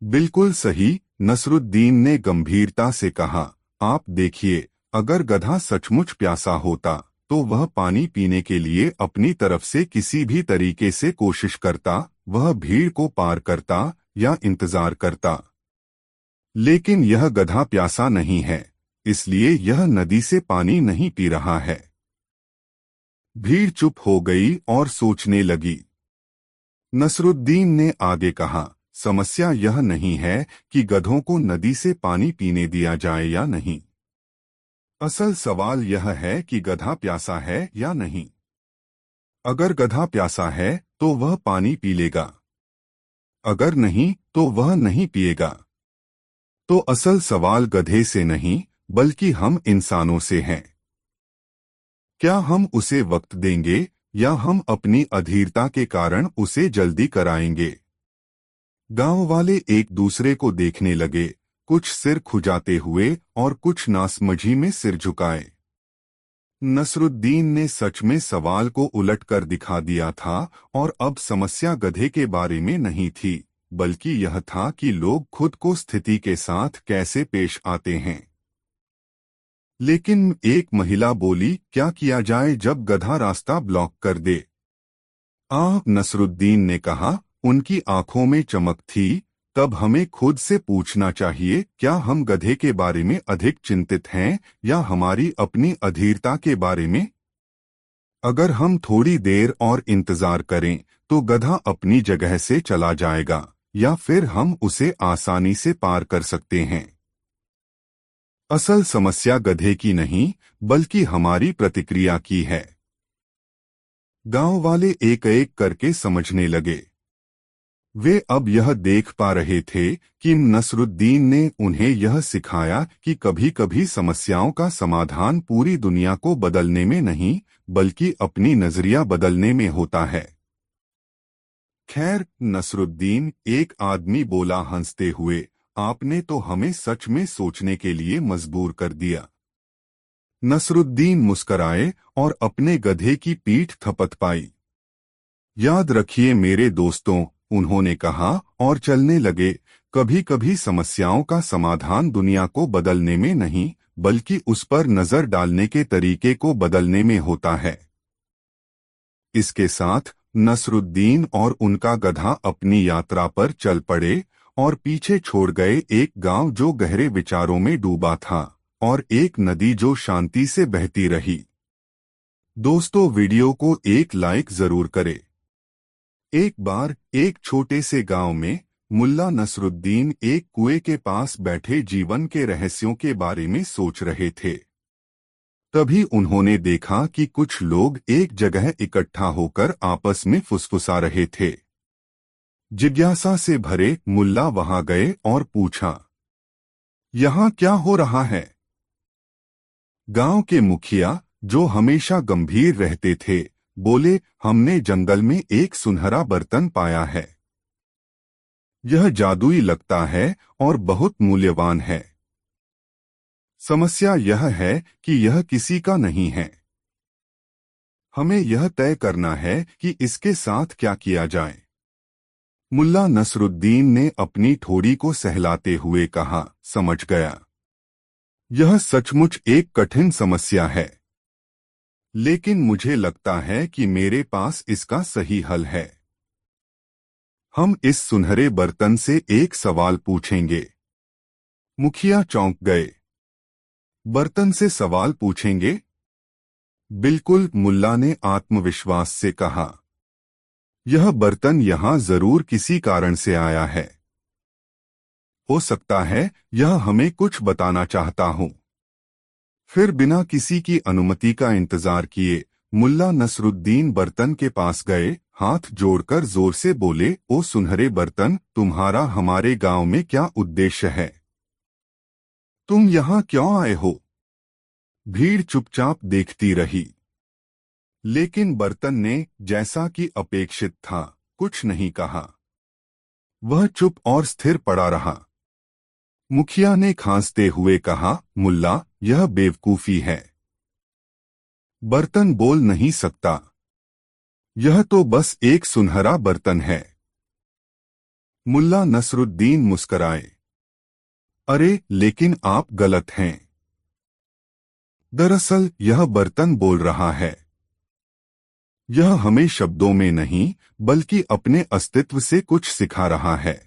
बिल्कुल सही, नसरुद्दीन ने गंभीरता से कहा। आप देखिए, अगर गधा सचमुच प्यासा होता तो वह पानी पीने के लिए अपनी तरफ से किसी भी तरीके से कोशिश करता, वह भीड़ को पार करता या इंतजार करता। लेकिन यह गधा प्यासा नहीं है, इसलिए यह नदी से पानी नहीं पी रहा है। भीड़ चुप हो गई और सोचने लगी। नसरुद्दीन ने आगे कहा, समस्या यह नहीं है कि गधों को नदी से पानी पीने दिया जाए या नहीं। असल सवाल यह है कि गधा प्यासा है या नहीं। अगर गधा प्यासा है तो वह पानी पी लेगा, अगर नहीं तो वह नहीं पिएगा। तो असल सवाल गधे से नहीं, बल्कि हम इंसानों से है। क्या हम उसे वक्त देंगे या हम अपनी अधीरता के कारण उसे जल्दी कराएंगे? गांव वाले एक दूसरे को देखने लगे, कुछ सिर खुजाते हुए और कुछ नासमझी में सिर झुकाए। नसरुद्दीन ने सच में सवाल को उलट कर दिखा दिया था और अब समस्या गधे के बारे में नहीं थी, बल्कि यह था कि लोग खुद को स्थिति के साथ कैसे पेश आते हैं। लेकिन एक महिला बोली, क्या किया जाए जब गधा रास्ता ब्लॉक कर दे? नसरुद्दीन ने कहा, उनकी आंखों में चमक थी। तब हमें खुद से पूछना चाहिए, क्या हम गधे के बारे में अधिक चिंतित हैं या हमारी अपनी अधीरता के बारे में? अगर हम थोड़ी देर और इंतजार करें तो गधा अपनी जगह से चला जाएगा, या फिर हम उसे आसानी से पार कर सकते हैं। असल समस्या गधे की नहीं, बल्कि हमारी प्रतिक्रिया की है। गांव वाले एक एक करके समझने लगे। वे अब यह देख पा रहे थे कि नसरुद्दीन ने उन्हें यह सिखाया कि कभी-कभी समस्याओं का समाधान पूरी दुनिया को बदलने में नहीं, बल्कि अपनी नजरिया बदलने में होता है। खैर, नसरुद्दीन, एक आदमी बोला हंसते हुए, आपने तो हमें सच में सोचने के लिए मजबूर कर दिया। नसरुद्दीन मुस्कराए और अपने गधे की पीठ थपथपाई। याद रखिए मेरे दोस्तों, उन्होंने कहा और चलने लगे, कभी कभी समस्याओं का समाधान दुनिया को बदलने में नहीं, बल्कि उस पर नजर डालने के तरीके को बदलने में होता है। इसके साथ नसरुद्दीन और उनका गधा अपनी यात्रा पर चल पड़े और पीछे छोड़ गए एक गांव जो गहरे विचारों में डूबा था और एक नदी जो शांति से बहती रही। दोस्तों, वीडियो को एक लाइक जरूर करें। एक बार एक छोटे से गांव में मुल्ला नसरुद्दीन एक कुएं के पास बैठे जीवन के रहस्यों के बारे में सोच रहे थे। तभी उन्होंने देखा कि कुछ लोग एक जगह इकट्ठा होकर आपस में फुसफुसा रहे थे। जिज्ञासा से भरे मुल्ला वहां गए और पूछा, यहाँ क्या हो रहा है? गांव के मुखिया, जो हमेशा गंभीर रहते थे, बोले, हमने जंगल में एक सुनहरा बर्तन पाया है। यह जादुई लगता है और बहुत मूल्यवान है। समस्या यह है कि यह किसी का नहीं है। हमें यह तय करना है कि इसके साथ क्या किया जाए। मुल्ला नसरुद्दीन ने अपनी ठोड़ी को सहलाते हुए कहा, समझ गया। यह सचमुच एक कठिन समस्या है, लेकिन मुझे लगता है कि मेरे पास इसका सही हल है। हम इस सुनहरे बर्तन से एक सवाल पूछेंगे। मुखिया चौंक गए। बर्तन से सवाल पूछेंगे? बिल्कुल, मुल्ला ने आत्मविश्वास से कहा। यह बर्तन यहाँ जरूर किसी कारण से आया है। हो सकता है यह हमें कुछ बताना चाहता हो। फिर बिना किसी की अनुमति का इंतजार किए मुल्ला नसरुद्दीन बर्तन के पास गए, हाथ जोड़कर जोर से बोले, ओ सुनहरे बर्तन, तुम्हारा हमारे गांव में क्या उद्देश्य है? तुम यहाँ क्यों आए हो? भीड़ चुपचाप देखती रही, लेकिन बर्तन ने, जैसा कि अपेक्षित था, कुछ नहीं कहा। वह चुप और स्थिर पड़ा रहा। मुखिया ने खांसते हुए कहा, मुल्ला, यह बेवकूफी है। बर्तन बोल नहीं सकता। यह तो बस एक सुनहरा बर्तन है। मुल्ला नसरुद्दीन मुस्कराए। अरे, लेकिन आप गलत हैं। दरअसल यह बर्तन बोल रहा है। यह हमें शब्दों में नहीं, बल्कि अपने अस्तित्व से कुछ सिखा रहा है।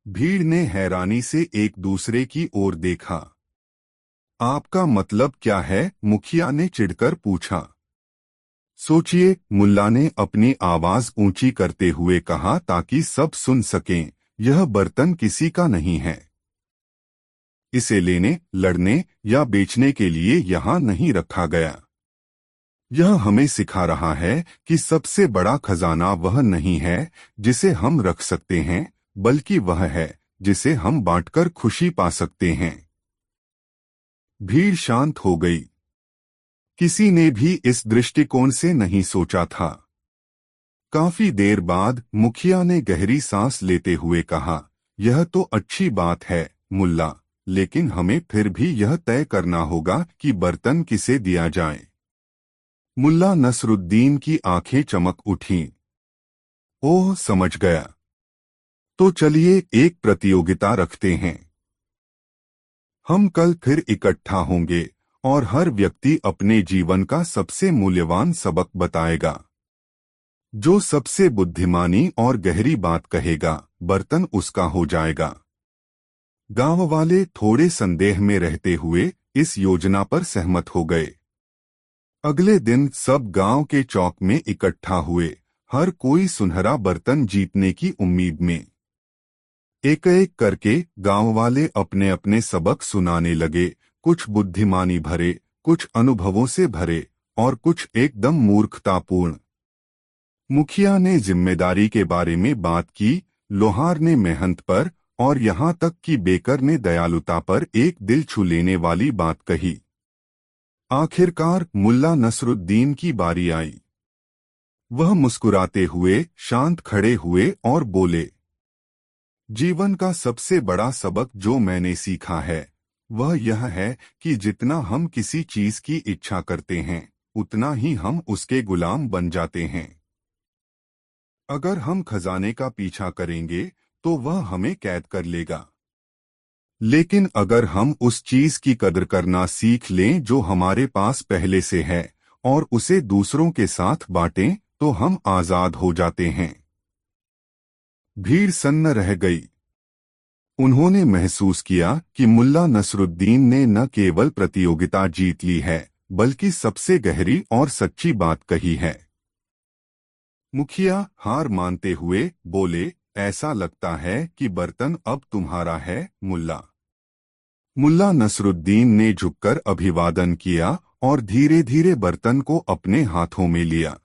भीड़ ने हैरानी से एक दूसरे की ओर देखा। आपका मतलब क्या है? मुखिया ने चिढ़कर पूछा। सोचिए, मुल्ला ने अपनी आवाज ऊंची करते हुए कहा ताकि सब सुन सकें, यह बर्तन किसी का नहीं है। इसे लेने, लड़ने या बेचने के लिए यहाँ नहीं रखा गया। यह हमें सिखा रहा है कि सबसे बड़ा खजाना वह नहीं है जिसे हम रख सकते हैं, बल्कि वह है जिसे हम बांटकर खुशी पा सकते हैं। भीड़ शांत हो गई। किसी ने भी इस दृष्टिकोण से नहीं सोचा था। काफी देर बाद मुखिया ने गहरी सांस लेते हुए कहा, यह तो अच्छी बात है मुल्ला, लेकिन हमें फिर भी यह तय करना होगा कि बर्तन किसे दिया जाए। मुल्ला नसरुद्दीन की आंखें चमक उठीं। ओह, समझ गया। तो चलिए एक प्रतियोगिता रखते हैं। हम कल फिर इकट्ठा होंगे और हर व्यक्ति अपने जीवन का सबसे मूल्यवान सबक बताएगा। जो सबसे बुद्धिमानी और गहरी बात कहेगा, बर्तन उसका हो जाएगा। गांव वाले थोड़े संदेह में रहते हुए इस योजना पर सहमत हो गए। अगले दिन सब गांव के चौक में इकट्ठा हुए, हर कोई सुनहरा बर्तन जीतने की उम्मीद में। एक एक करके गांव वाले अपने अपने सबक सुनाने लगे, कुछ बुद्धिमानी भरे, कुछ अनुभवों से भरे और कुछ एकदम मूर्खतापूर्ण। मुखिया ने जिम्मेदारी के बारे में बात की, लोहार ने मेहनत पर और यहाँ तक कि बेकर ने दयालुता पर एक दिल छू लेने वाली बात कही। आखिरकार मुल्ला नसरुद्दीन की बारी आई। वह मुस्कुराते हुए शांत खड़े हुए और बोले, जीवन का सबसे बड़ा सबक जो मैंने सीखा है वह यह है कि जितना हम किसी चीज की इच्छा करते हैं, उतना ही हम उसके गुलाम बन जाते हैं। अगर हम खजाने का पीछा करेंगे तो वह हमें कैद कर लेगा, लेकिन अगर हम उस चीज की कदर करना सीख लें जो हमारे पास पहले से है और उसे दूसरों के साथ बांटें, तो हम आजाद हो जाते हैं। भीड़ सन्न रह गई। उन्होंने महसूस किया कि मुल्ला नसरुद्दीन ने न केवल प्रतियोगिता जीत ली है, बल्कि सबसे गहरी और सच्ची बात कही है। मुखिया हार मानते हुए बोले, ऐसा लगता है कि बर्तन अब तुम्हारा है मुल्ला। मुल्ला नसरुद्दीन ने झुककर अभिवादन किया और धीरे धीरे बर्तन को अपने हाथों में लिया।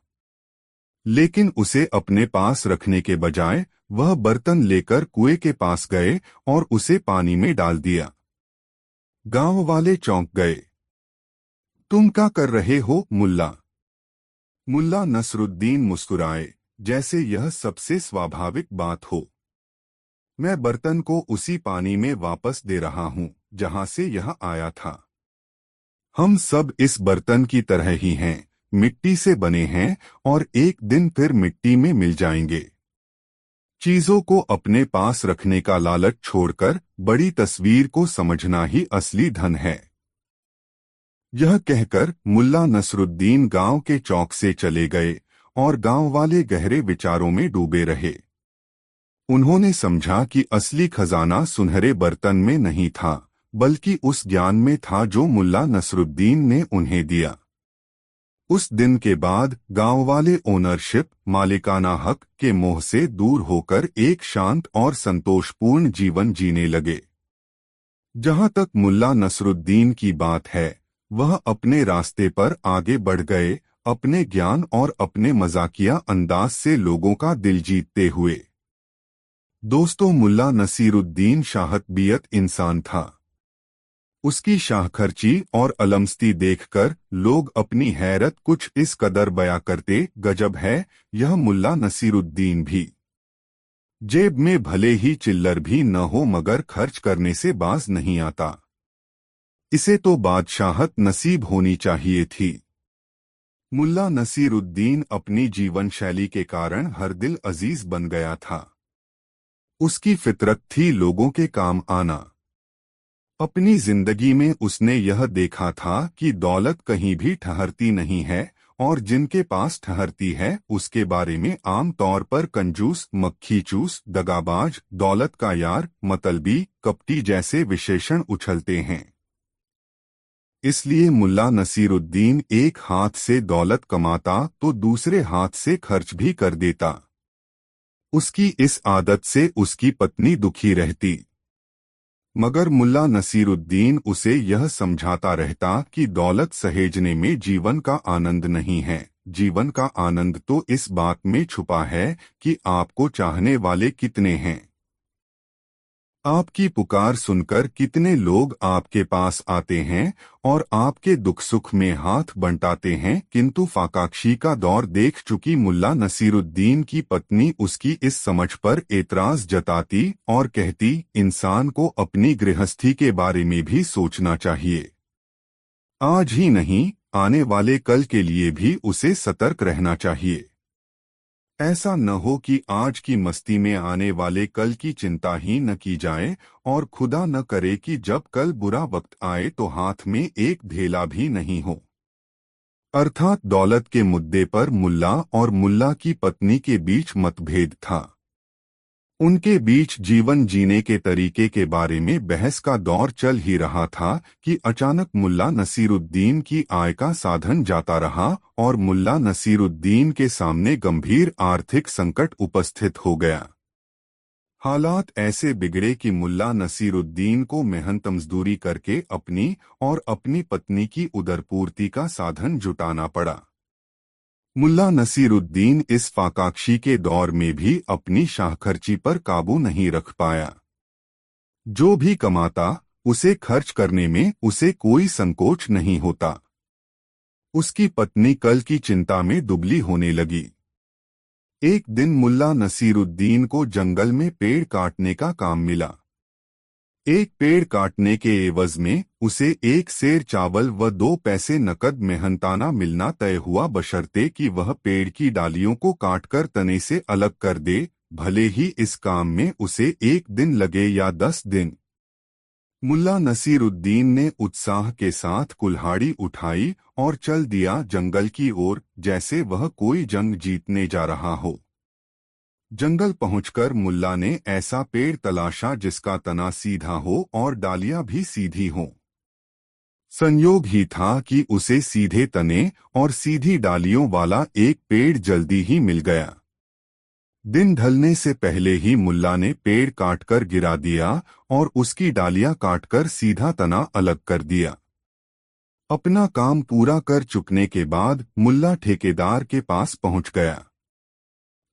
लेकिन उसे अपने पास रखने के बजाय वह बर्तन लेकर कुएं के पास गए और उसे पानी में डाल दिया। गांव वाले चौंक गए। तुम क्या कर रहे हो मुल्ला? मुल्ला नसरुद्दीन मुस्कुराए, जैसे यह सबसे स्वाभाविक बात हो। मैं बर्तन को उसी पानी में वापस दे रहा हूं जहां से यह आया था। हम सब इस बर्तन की तरह ही हैं, मिट्टी से बने हैं और एक दिन फिर मिट्टी में मिल जाएंगे। चीजों को अपने पास रखने का लालच छोड़कर बड़ी तस्वीर को समझना ही असली धन है। यह कहकर मुल्ला नसरुद्दीन गांव के चौक से चले गए और गांव वाले गहरे विचारों में डूबे रहे। उन्होंने समझा कि असली खजाना सुनहरे बर्तन में नहीं था, बल्कि उस ज्ञान में था जो मुल्ला नसरुद्दीन ने उन्हें दिया। उस दिन के बाद गांव वाले ओनरशिप, मालिकाना हक के मोह से दूर होकर एक शांत और संतोषपूर्ण जीवन जीने लगे। जहां तक मुल्ला नसरुद्दीन की बात है, वह अपने रास्ते पर आगे बढ़ गए, अपने ज्ञान और अपने मजाकिया अंदाज से लोगों का दिल जीतते हुए। दोस्तों, मुल्ला नसीरुद्दीन शाहतबियत इंसान था। उसकी शाहखर्ची और अलमस्ती देखकर लोग अपनी हैरत कुछ इस कदर बयां करते, गजब है, यह मुल्ला नसीरुद्दीन भी। जेब में भले ही चिल्लर भी न हो मगर खर्च करने से बाज नहीं आता। इसे तो बादशाहत नसीब होनी चाहिए थी। मुल्ला नसीरुद्दीन अपनी जीवन शैली के कारण हर दिल अजीज बन गया था। उसकी फितरत थी लोगों के काम आना। अपनी जिंदगी में उसने यह देखा था कि दौलत कहीं भी ठहरती नहीं है और जिनके पास ठहरती है उसके बारे में आम तौर पर कंजूस, मक्खीचूस, दगाबाज, दौलत का यार, मतलबी, कपटी जैसे विशेषण उछलते हैं। इसलिए मुल्ला नसीरुद्दीन एक हाथ से दौलत कमाता तो दूसरे हाथ से खर्च भी कर देता। उसकी इस आदत से उसकी पत्नी दुखी रहती, मगर मुल्ला नसीरुद्दीन उसे यह समझाता रहता कि दौलत सहेजने में जीवन का आनंद नहीं है। जीवन का आनंद तो इस बात में छुपा है कि आपको चाहने वाले कितने हैं। आपकी पुकार सुनकर कितने लोग आपके पास आते हैं और आपके दुख सुख में हाथ बंटाते हैं। किंतु फाकाक्षी का दौर देख चुकी मुल्ला नसीरुद्दीन की पत्नी उसकी इस समझ पर एतराज जताती और कहती, इंसान को अपनी गृहस्थी के बारे में भी सोचना चाहिए। आज ही नहीं, आने वाले कल के लिए भी उसे सतर्क रहना चाहिए। ऐसा न हो कि आज की मस्ती में आने वाले कल की चिंता ही न की जाए और खुदा न करे कि जब कल बुरा वक्त आए तो हाथ में एक ढेला भी नहीं हो। अर्थात दौलत के मुद्दे पर मुल्ला और मुल्ला की पत्नी के बीच मतभेद था। उनके बीच जीवन जीने के तरीके के बारे में बहस का दौर चल ही रहा था कि अचानक मुल्ला नसीरुद्दीन की आय का साधन जाता रहा और मुल्ला नसीरुद्दीन के सामने गंभीर आर्थिक संकट उपस्थित हो गया। हालात ऐसे बिगड़े कि मुल्ला नसीरुद्दीन को मेहनत मजदूरी करके अपनी और अपनी पत्नी की उदरपूर्ति का साधन जुटाना पड़ा। मुल्ला नसीरुद्दीन इस फाकाक्षी के दौर में भी अपनी शाहखर्ची पर काबू नहीं रख पाया। जो भी कमाता उसे खर्च करने में उसे कोई संकोच नहीं होता। उसकी पत्नी कल की चिंता में दुबली होने लगी। एक दिन मुल्ला नसीरुद्दीन को जंगल में पेड़ काटने का काम मिला। एक पेड़ काटने के एवज में उसे एक सेर चावल व 2 पैसे नकद मेहनताना मिलना तय हुआ, बशर्ते कि वह पेड़ की डालियों को काटकर तने से अलग कर दे, भले ही इस काम में उसे 1 दिन लगे या 10 दिन। मुल्ला नसीरुद्दीन ने उत्साह के साथ कुल्हाड़ी उठाई और चल दिया जंगल की ओर, जैसे वह कोई जंग जीतने जा रहा हो। जंगल पहुंचकर मुल्ला ने ऐसा पेड़ तलाशा जिसका तना सीधा हो और डालियां भी सीधी हों। संयोग ही था कि उसे सीधे तने और सीधी डालियों वाला एक पेड़ जल्दी ही मिल गया। दिन ढलने से पहले ही मुल्ला ने पेड़ काटकर गिरा दिया और उसकी डालियां काटकर सीधा तना अलग कर दिया। अपना काम पूरा कर चुकने के बाद मुल्ला ठेकेदार के पास पहुंच गया।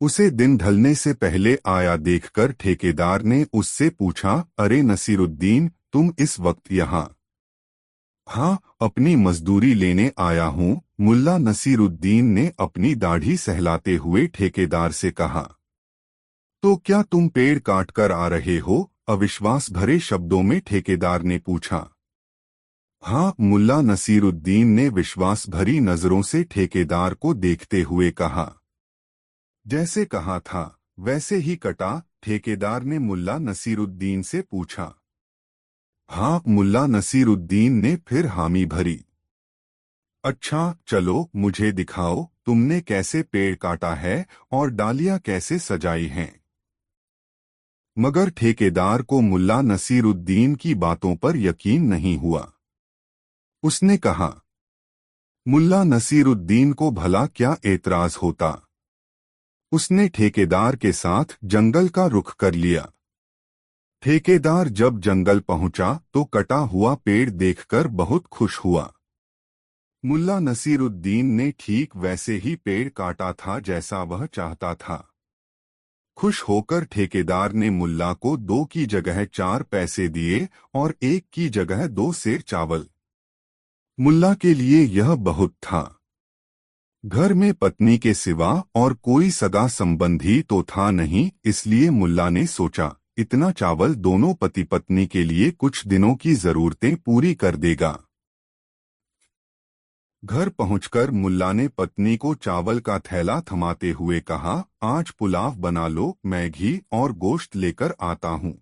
उसे दिन ढलने से पहले आया देखकर ठेकेदार ने उससे पूछा, अरे नसीरुद्दीन, तुम इस वक्त यहाँ? हाँ, अपनी मजदूरी लेने आया हूँ, मुल्ला नसीरुद्दीन ने अपनी दाढ़ी सहलाते हुए ठेकेदार से कहा। तो क्या तुम पेड़ काट कर आ रहे हो? अविश्वास भरे शब्दों में ठेकेदार ने पूछा। हाँ, मुल्ला नसीरुद्दीन ने विश्वास भरी नजरों से ठेकेदार को देखते हुए कहा। जैसे कहा था वैसे ही कटा, ठेकेदार ने मुल्ला नसीरुद्दीन से पूछा। हाँ, मुल्ला नसीरुद्दीन ने फिर हामी भरी। अच्छा चलो मुझे दिखाओ, तुमने कैसे पेड़ काटा है और डालियां कैसे सजाई हैं। मगर ठेकेदार को मुल्ला नसीरुद्दीन की बातों पर यकीन नहीं हुआ। उसने कहा, मुल्ला नसीरुद्दीन को भला क्या एतराज होता। उसने ठेकेदार के साथ जंगल का रुख कर लिया। ठेकेदार जब जंगल पहुंचा तो कटा हुआ पेड़ देखकर बहुत खुश हुआ। मुल्ला नसीरुद्दीन ने ठीक वैसे ही पेड़ काटा था जैसा वह चाहता था। खुश होकर ठेकेदार ने मुल्ला को 2 की जगह 4 पैसे दिए और 1 की जगह 2 सेर चावल। मुल्ला के लिए यह बहुत था। घर में पत्नी के सिवा और कोई सगा संबंधी तो था नहीं, इसलिए मुल्ला ने सोचा इतना चावल दोनों पति पत्नी के लिए कुछ दिनों की जरूरतें पूरी कर देगा। घर पहुंचकर मुल्ला ने पत्नी को चावल का थैला थमाते हुए कहा, आज पुलाव बना लो, मैं घी और गोश्त लेकर आता हूँ।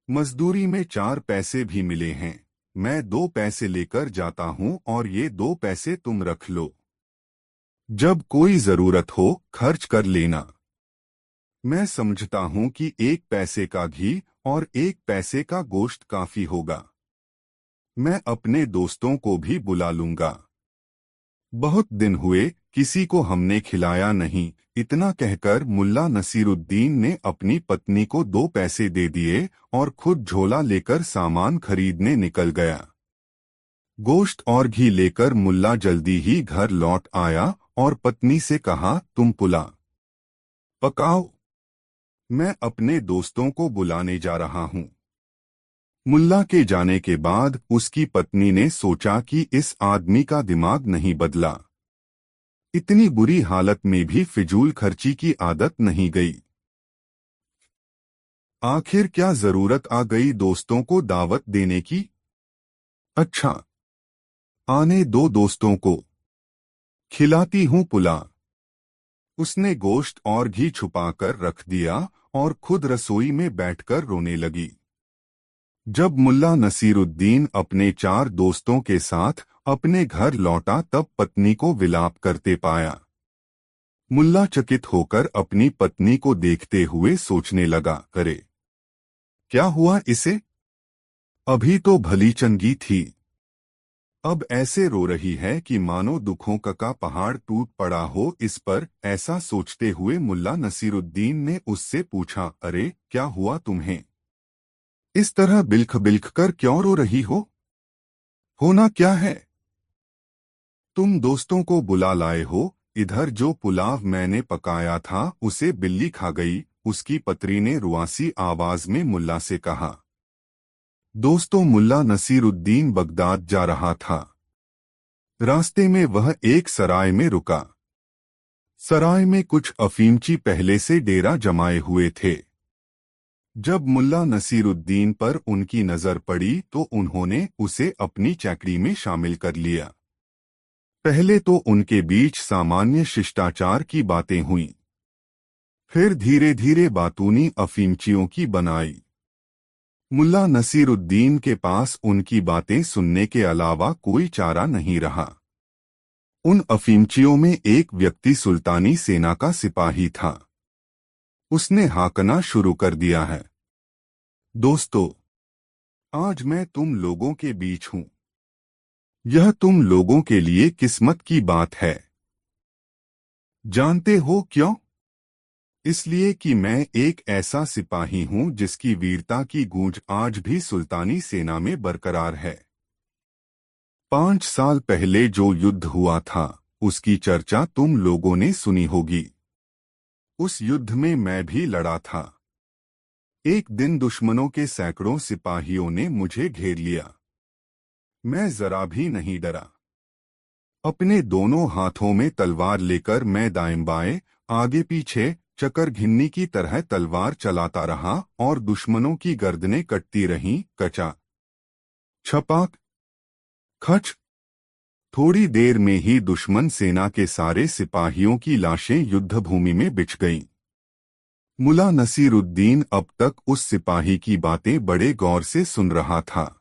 मजदूरी में 4 पैसे भी मिले हैं, मैं 2 पैसे लेकर जाता हूँ और ये 2 पैसे तुम रख लो। जब कोई जरूरत हो खर्च कर लेना। मैं समझता हूँ कि 1 पैसे का घी और 1 पैसे का गोश्त काफी होगा। मैं अपने दोस्तों को भी बुला लूंगा। बहुत दिन हुए किसी को हमने खिलाया नहीं। इतना कहकर मुल्ला नसीरुद्दीन ने अपनी पत्नी को 2 पैसे दे दिए और खुद झोला लेकर सामान खरीदने निकल गया। गोश्त और घी लेकर मुल्ला जल्दी ही घर लौट आया और पत्नी से कहा, तुम पुलाव पकाओ, मैं अपने दोस्तों को बुलाने जा रहा हूँ। मुल्ला के जाने के बाद उसकी पत्नी ने सोचा कि इस आदमी का दिमाग नहीं बदला। इतनी बुरी हालत में भी फिजूल खर्ची की आदत नहीं गई। आखिर क्या जरूरत आ गई दोस्तों को दावत देने की। अच्छा, आने दो दोस्तों को, खिलाती हूँ पुलाव। उसने गोश्त और घी छुपाकर रख दिया और खुद रसोई में बैठकर रोने लगी। जब मुल्ला नसीरुद्दीन अपने 4 दोस्तों के साथ अपने घर लौटा तब पत्नी को विलाप करते पाया। मुल्ला चकित होकर अपनी पत्नी को देखते हुए सोचने लगा, अरे क्या हुआ इसे, अभी तो भली चंगी थी, अब ऐसे रो रही है कि मानो दुखों का पहाड़ टूट पड़ा हो इस पर। ऐसा सोचते हुए मुल्ला नसीरुद्दीन ने उससे पूछा, अरे क्या हुआ तुम्हें, इस तरह बिल्ख बिल्ख कर क्यों रो रही हो, होना क्या है। तुम दोस्तों को बुला लाए हो, इधर जो पुलाव मैंने पकाया था उसे बिल्ली खा गई। उसकी पत्नी ने रुआसी आवाज में मुल्ला से कहा। दोस्तों, मुल्ला नसीरुद्दीन बगदाद जा रहा था। रास्ते में वह एक सराय में रुका। सराय में कुछ अफीमची पहले से डेरा जमाए हुए थे। जब मुल्ला नसीरुद्दीन पर उनकी नजर पड़ी तो उन्होंने उसे अपनी चैकड़ी में शामिल कर लिया। पहले तो उनके बीच सामान्य शिष्टाचार की बातें हुईं, फिर धीरे धीरे बातूनी अफीमचियों की बनाई। मुल्ला नसीरुद्दीन के पास उनकी बातें सुनने के अलावा कोई चारा नहीं रहा। उन अफीमचियों में एक व्यक्ति सुल्तानी सेना का सिपाही था। उसने हाकना शुरू कर दिया है, दोस्तों, आज मैं तुम लोगों के बीच हूं। यह तुम लोगों के लिए किस्मत की बात है। जानते हो क्यों? इसलिए कि मैं एक ऐसा सिपाही हूं जिसकी वीरता की गूंज आज भी सुल्तानी सेना में बरकरार है। 5 साल पहले जो युद्ध हुआ था उसकी चर्चा तुम लोगों ने सुनी होगी। उस युद्ध में मैं भी लड़ा था। एक दिन दुश्मनों के सैकड़ों सिपाहियों ने मुझे घेर लिया। मैं जरा भी नहीं डरा। अपने दोनों हाथों में तलवार लेकर मैं दाएं बाएं, आगे पीछे चकर घिन्नी की तरह तलवार चलाता रहा और दुश्मनों की गर्दनें कटती रहीं। कचा छपाक खच। थोड़ी देर में ही दुश्मन सेना के सारे सिपाहियों की लाशें युद्धभूमि में बिछ गईं। मुल्ला नसीरुद्दीन अब तक उस सिपाही की बातें बड़े गौर से सुन रहा था।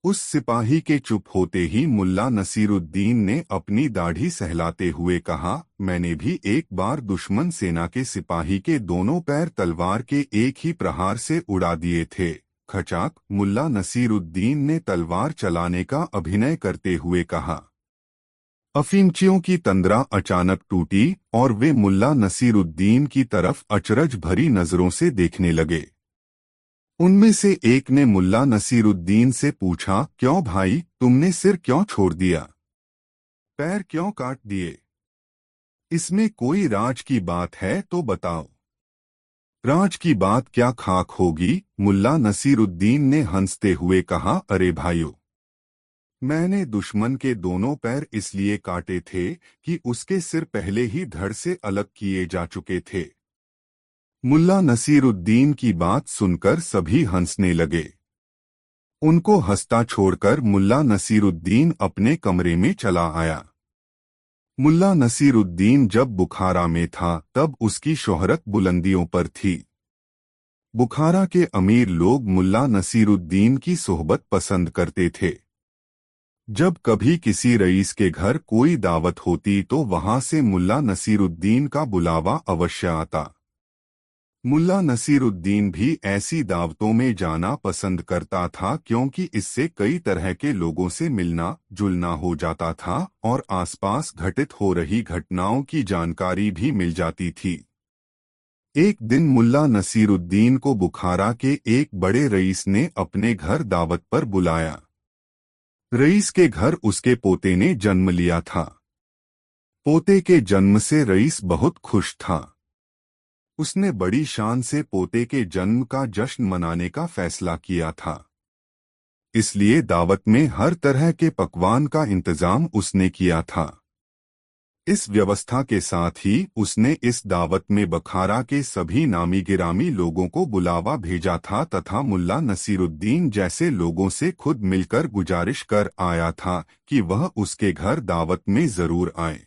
उस सिपाही के चुप होते ही मुल्ला नसीरुद्दीन ने अपनी दाढ़ी सहलाते हुए कहा, मैंने भी एक बार दुश्मन सेना के सिपाही के दोनों पैर तलवार के एक ही प्रहार से उड़ा दिए थे। खचाक। मुल्ला नसीरुद्दीन ने तलवार चलाने का अभिनय करते हुए कहा। अफीमचियों की तंद्रा अचानक टूटी और वे मुल्ला नसीरुद्दीन की तरफ अचरज भरी नजरों से देखने लगे। उनमें से एक ने मुल्ला नसीरुद्दीन से पूछा, क्यों भाई, तुमने सिर क्यों छोड़ दिया? पैर क्यों काट दिए? इसमें कोई राज की बात है तो बताओ। राज की बात क्या खाक होगी, मुल्ला नसीरुद्दीन ने हंसते हुए कहा, अरे भाइयों, मैंने दुश्मन के दोनों पैर इसलिए काटे थे कि उसके सिर पहले ही धड़ से अलग किए जा चुके थे। मुल्ला नसीरुद्दीन की बात सुनकर सभी हंसने लगे। उनको हंसता छोड़कर मुल्ला नसीरुद्दीन अपने कमरे में चला आया। मुल्ला नसीरुद्दीन जब बुखारा में था तब उसकी शोहरत बुलंदियों पर थी। बुखारा के अमीर लोग मुल्ला नसीरुद्दीन की सोहबत पसंद करते थे। जब कभी किसी रईस के घर कोई दावत होती तो वहां से मुल्ला नसीरुद्दीन का बुलावा अवश्य आता। मुल्ला नसीरुद्दीन भी ऐसी दावतों में जाना पसंद करता था क्योंकि इससे कई तरह के लोगों से मिलना जुलना हो जाता था और आसपास घटित हो रही घटनाओं की जानकारी भी मिल जाती थी। एक दिन मुल्ला नसीरुद्दीन को बुखारा के एक बड़े रईस ने अपने घर दावत पर बुलाया। रईस के घर उसके पोते ने जन्म लिया था। पोते के जन्म से रईस बहुत खुश था। उसने बड़ी शान से पोते के जन्म का जश्न मनाने का फैसला किया था। इसलिए दावत में हर तरह के पकवान का इंतजाम उसने किया था। इस व्यवस्था के साथ ही उसने इस दावत में बखारा के सभी नामी गिरामी लोगों को बुलावा भेजा था तथा मुल्ला नसीरुद्दीन जैसे लोगों से खुद मिलकर गुजारिश कर आया था कि वह उसके घर दावत में जरूर आए।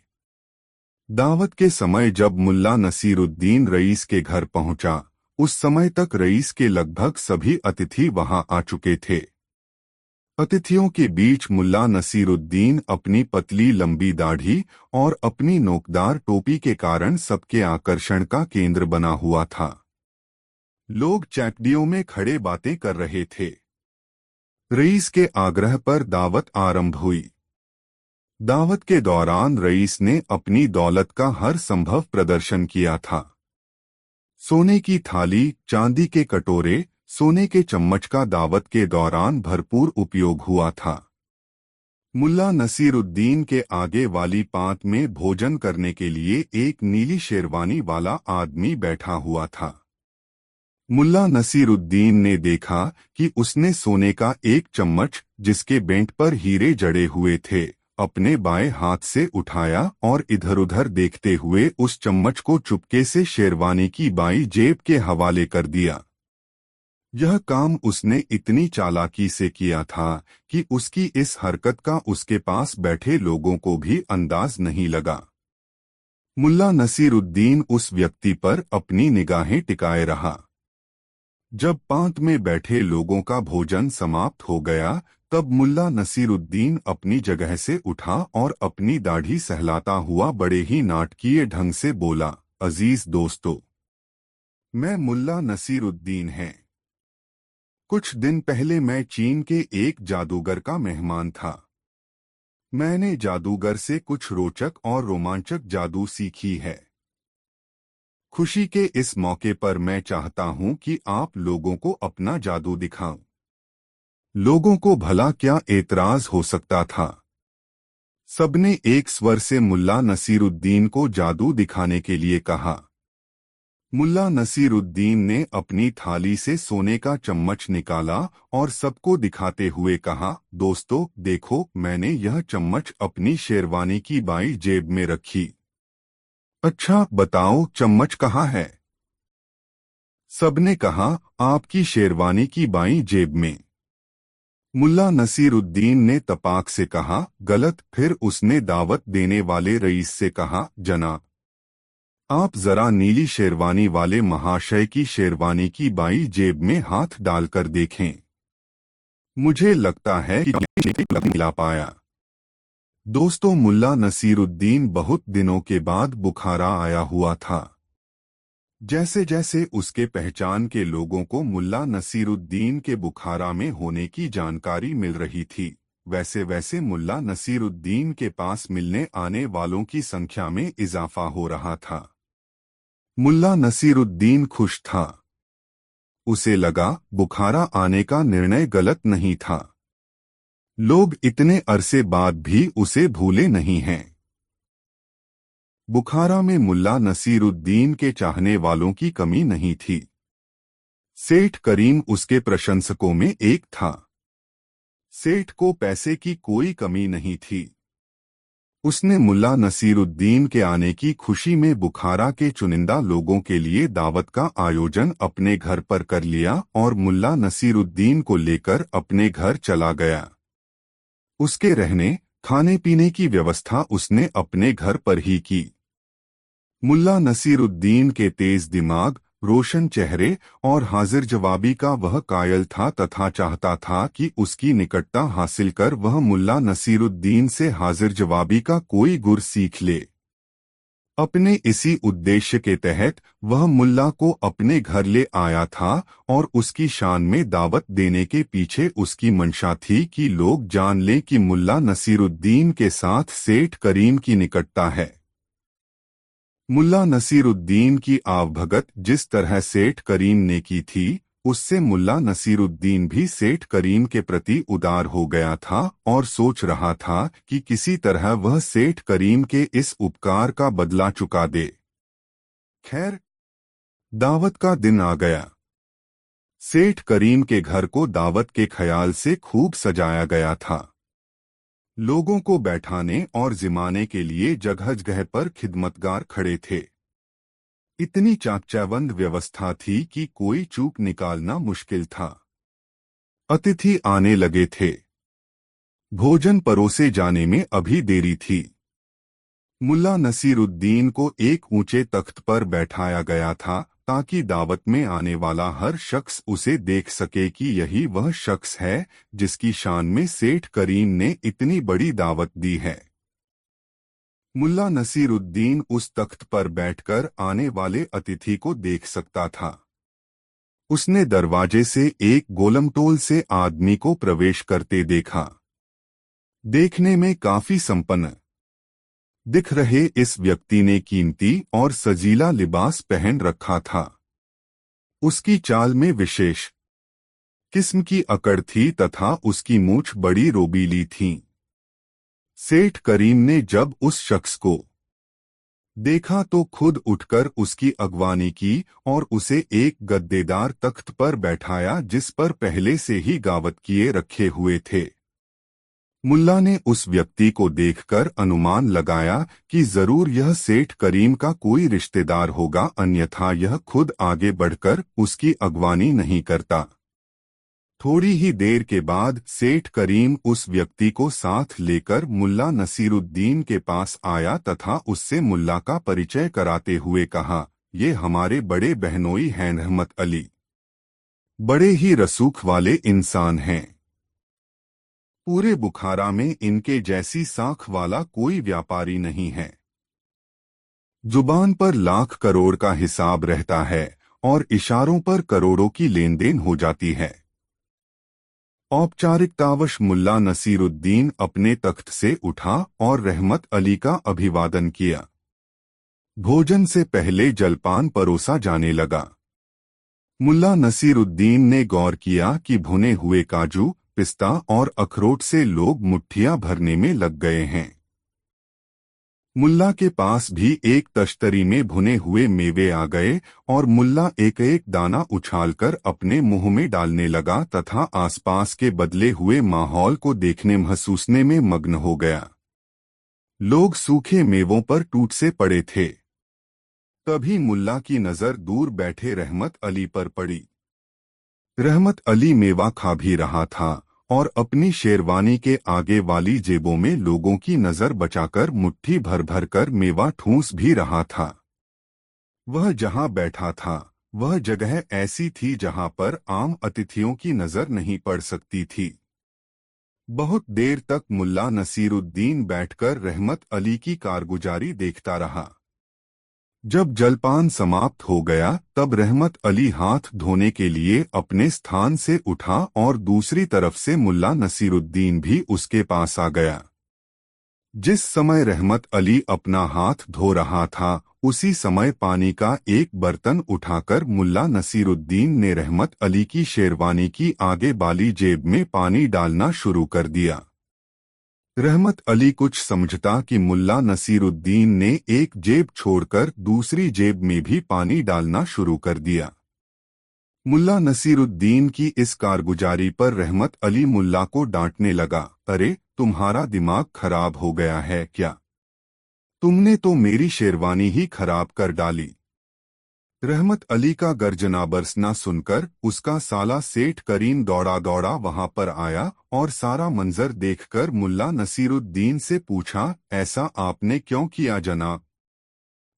दावत के समय जब मुल्ला नसीरुद्दीन रईस के घर पहुंचा, उस समय तक रईस के लगभग सभी अतिथि वहां आ चुके थे। अतिथियों के बीच मुल्ला नसीरुद्दीन अपनी पतली लंबी दाढ़ी और अपनी नोकदार टोपी के कारण सबके आकर्षण का केंद्र बना हुआ था। लोग चैकडियों में खड़े बातें कर रहे थे। रईस के आग्रह पर दावत आरंभ हुई। दावत के दौरान रईस ने अपनी दौलत का हर संभव प्रदर्शन किया था। सोने की थाली, चांदी के कटोरे, सोने के चम्मच का दावत के दौरान भरपूर उपयोग हुआ था। मुल्ला नसीरुद्दीन के आगे वाली पांत में भोजन करने के लिए एक नीली शेरवानी वाला आदमी बैठा हुआ था। मुल्ला नसीरुद्दीन ने देखा कि उसने सोने का एक चम्मच, जिसके बेंट पर हीरे जड़े हुए थे, अपने बाएं हाथ से उठाया और इधर-उधर देखते हुए उस चम्मच को चुपके से शेरवानी की बाईं जेब के हवाले कर दिया। यह काम उसने इतनी चालाकी से किया था कि उसकी इस हरकत का उसके पास बैठे लोगों को भी अंदाज नहीं लगा। मुल्ला नसीरुद्दीन उस व्यक्ति पर अपनी निगाहें टिकाए रहा। जब पांत में बैठे लोगों का भोजन समाप्त हो गया, तब मुल्ला नसीरुद्दीन अपनी जगह से उठा और अपनी दाढ़ी सहलाता हुआ बड़े ही नाटकीय ढंग से बोला, अजीज दोस्तों, मैं मुल्ला नसीरुद्दीन हैं। कुछ दिन पहले मैं चीन के एक जादूगर का मेहमान था। मैंने जादूगर से कुछ रोचक और रोमांचक जादू सीखी है। खुशी के इस मौके पर मैं चाहता हूं कि आप लोगों को अपना जादू दिखाऊं। लोगों को भला क्या एतराज हो सकता था। सबने एक स्वर से मुल्ला नसीरुद्दीन को जादू दिखाने के लिए कहा। मुल्ला नसीरुद्दीन ने अपनी थाली से सोने का चम्मच निकाला और सबको दिखाते हुए कहा, दोस्तों देखो, मैंने यह चम्मच अपनी शेरवानी की बाईं जेब में रखी। अच्छा बताओ, चम्मच कहाँ है? सबने कहा, आपकी शेरवानी की बाईं जेब में। मुल्ला नसीरुद्दीन ने तपाक से कहा, गलत। फिर उसने दावत देने वाले रईस से कहा, जनाब, आप जरा नीली शेरवानी वाले महाशय की शेरवानी की बाई जेब में हाथ डालकर देखें। मुझे लगता है कि मिला पाया। दोस्तों, मुल्ला नसीरुद्दीन बहुत दिनों के बाद बुखारा आया हुआ था। जैसे जैसे उसके पहचान के लोगों को मुल्ला नसीरुद्दीन के बुखारा में होने की जानकारी मिल रही थी, वैसे वैसे मुल्ला नसीरुद्दीन के पास मिलने आने वालों की संख्या में इजाफा हो रहा था। मुल्ला नसीरुद्दीन खुश था। उसे लगा बुखारा आने का निर्णय गलत नहीं था। लोग इतने अरसे बाद भी उसे भूले नहीं हैं। बुखारा में मुल्ला नसीरुद्दीन के चाहने वालों की कमी नहीं थी। सेठ करीम उसके प्रशंसकों में एक था। सेठ को पैसे की कोई कमी नहीं थी। उसने मुल्ला नसीरुद्दीन के आने की खुशी में बुखारा के चुनिंदा लोगों के लिए दावत का आयोजन अपने घर पर कर लिया और मुल्ला नसीरुद्दीन को लेकर अपने घर चला गया। उसके रहने खाने पीने की व्यवस्था उसने अपने घर पर ही की। मुल्ला नसीरुद्दीन के तेज दिमाग, रोशन चेहरे और हाजिर जवाबी का वह कायल था तथा चाहता था कि उसकी निकटता हासिल कर वह मुल्ला नसीरुद्दीन से हाजिर जवाबी का कोई गुर सीख ले। अपने इसी उद्देश्य के तहत वह मुल्ला को अपने घर ले आया था और उसकी शान में दावत देने के पीछे उसकी मंशा थी कि लोग जान लें कि मुल्ला नसीरुद्दीन के साथ सेठ करीम की निकटता है। मुल्ला नसीरुद्दीन की आवभगत जिस तरह सेठ करीम ने की थी, उससे मुल्ला नसीरुद्दीन भी सेठ करीम के प्रति उदार हो गया था और सोच रहा था कि किसी तरह वह सेठ करीम के इस उपकार का बदला चुका दे। खैर, दावत का दिन आ गया। सेठ करीम के घर को दावत के ख्याल से खूब सजाया गया था। लोगों को बैठाने और जिमाने के लिए जगह जगह पर खिदमतगार खड़े थे। इतनी चाकचौबंद व्यवस्था थी कि कोई चूक निकालना मुश्किल था। अतिथि आने लगे थे। भोजन परोसे जाने में अभी देरी थी। मुल्ला नसीरुद्दीन को एक ऊंचे तख्त पर बैठाया गया था ताकि दावत में आने वाला हर शख्स उसे देख सके कि यही वह शख्स है जिसकी शान में सेठ करीम ने इतनी बड़ी दावत दी है। मुल्ला नसीरुद्दीन उस तख्त पर बैठकर आने वाले अतिथि को देख सकता था। उसने दरवाजे से एक गोलमटोल से आदमी को प्रवेश करते देखा। देखने में काफी संपन्न दिख रहे इस व्यक्ति ने कीमती और सजीला लिबास पहन रखा था। उसकी चाल में विशेष किस्म की अकड़ थी तथा उसकी मूछ बड़ी रोबीली थी। सेठ करीम ने जब उस शख्स को देखा तो खुद उठकर उसकी अगवानी की और उसे एक गद्देदार तख्त पर बैठाया जिस पर पहले से ही गावत किए रखे हुए थे। मुल्ला ने उस व्यक्ति को देखकर अनुमान लगाया कि जरूर यह सेठ करीम का कोई रिश्तेदार होगा, अन्यथा यह खुद आगे बढ़कर उसकी अगवानी नहीं करता। थोड़ी ही देर के बाद सेठ करीम उस व्यक्ति को साथ लेकर मुल्ला नसीरुद्दीन के पास आया तथा उससे मुल्ला का परिचय कराते हुए कहा, ये हमारे बड़े बहनोई हैं रहमत अली। बड़े ही रसूख वाले इंसान हैं। पूरे बुखारा में इनके जैसी साख वाला कोई व्यापारी नहीं है। जुबान पर लाख करोड़ का हिसाब रहता है और इशारों पर करोड़ों की लेन देन हो जाती है। औपचारिकतावश मुल्ला नसीरुद्दीन अपने तख्त से उठा और रहमत अली का अभिवादन किया। भोजन से पहले जलपान परोसा जाने लगा। मुल्ला नसीरुद्दीन ने गौर किया कि भुने हुए काजू, पिस्ता और अखरोट से लोग मुट्ठियां भरने में लग गए हैं। मुल्ला के पास भी एक तश्तरी में भुने हुए मेवे आ गए और मुल्ला एक एक दाना उछालकर अपने मुंह में डालने लगा तथा आसपास के बदले हुए माहौल को देखने महसूसने में मग्न हो गया। लोग सूखे मेवों पर टूट से पड़े थे। तभी मुल्ला की नजर दूर बैठे रहमत अली पर पड़ी। रहमत अली मेवा खा भी रहा था और अपनी शेरवानी के आगे वाली जेबों में लोगों की नजर बचाकर मुट्ठी भर भर कर मेवा ठूंस भी रहा था। वह जहां बैठा था वह जगह ऐसी थी जहां पर आम अतिथियों की नजर नहीं पड़ सकती थी। बहुत देर तक मुल्ला नसीरुद्दीन बैठकर रहमत अली की कारगुजारी देखता रहा। जब जलपान समाप्त हो गया तब रहमत अली हाथ धोने के लिए अपने स्थान से उठा और दूसरी तरफ से मुल्ला नसीरुद्दीन भी उसके पास आ गया। जिस समय रहमत अली अपना हाथ धो रहा था उसी समय पानी का एक बर्तन उठाकर मुल्ला नसीरुद्दीन ने रहमत अली की शेरवानी की आगे वाली जेब में पानी डालना शुरू कर दिया। रहमत अली कुछ समझता कि मुल्ला नसीरुद्दीन ने एक जेब छोड़कर दूसरी जेब में भी पानी डालना शुरू कर दिया। मुल्ला नसीरुद्दीन की इस कारगुजारी पर रहमत अली मुल्ला को डांटने लगा, अरे तुम्हारा दिमाग खराब हो गया है क्या? तुमने तो मेरी शेरवानी ही खराब कर डाली। रहमत अली का गर्जना बरसना सुनकर उसका साला सेठ करीम दौड़ा दौड़ा वहां पर आया और सारा मंजर देखकर मुल्ला नसीरुद्दीन से पूछा, ऐसा आपने क्यों किया जनाब?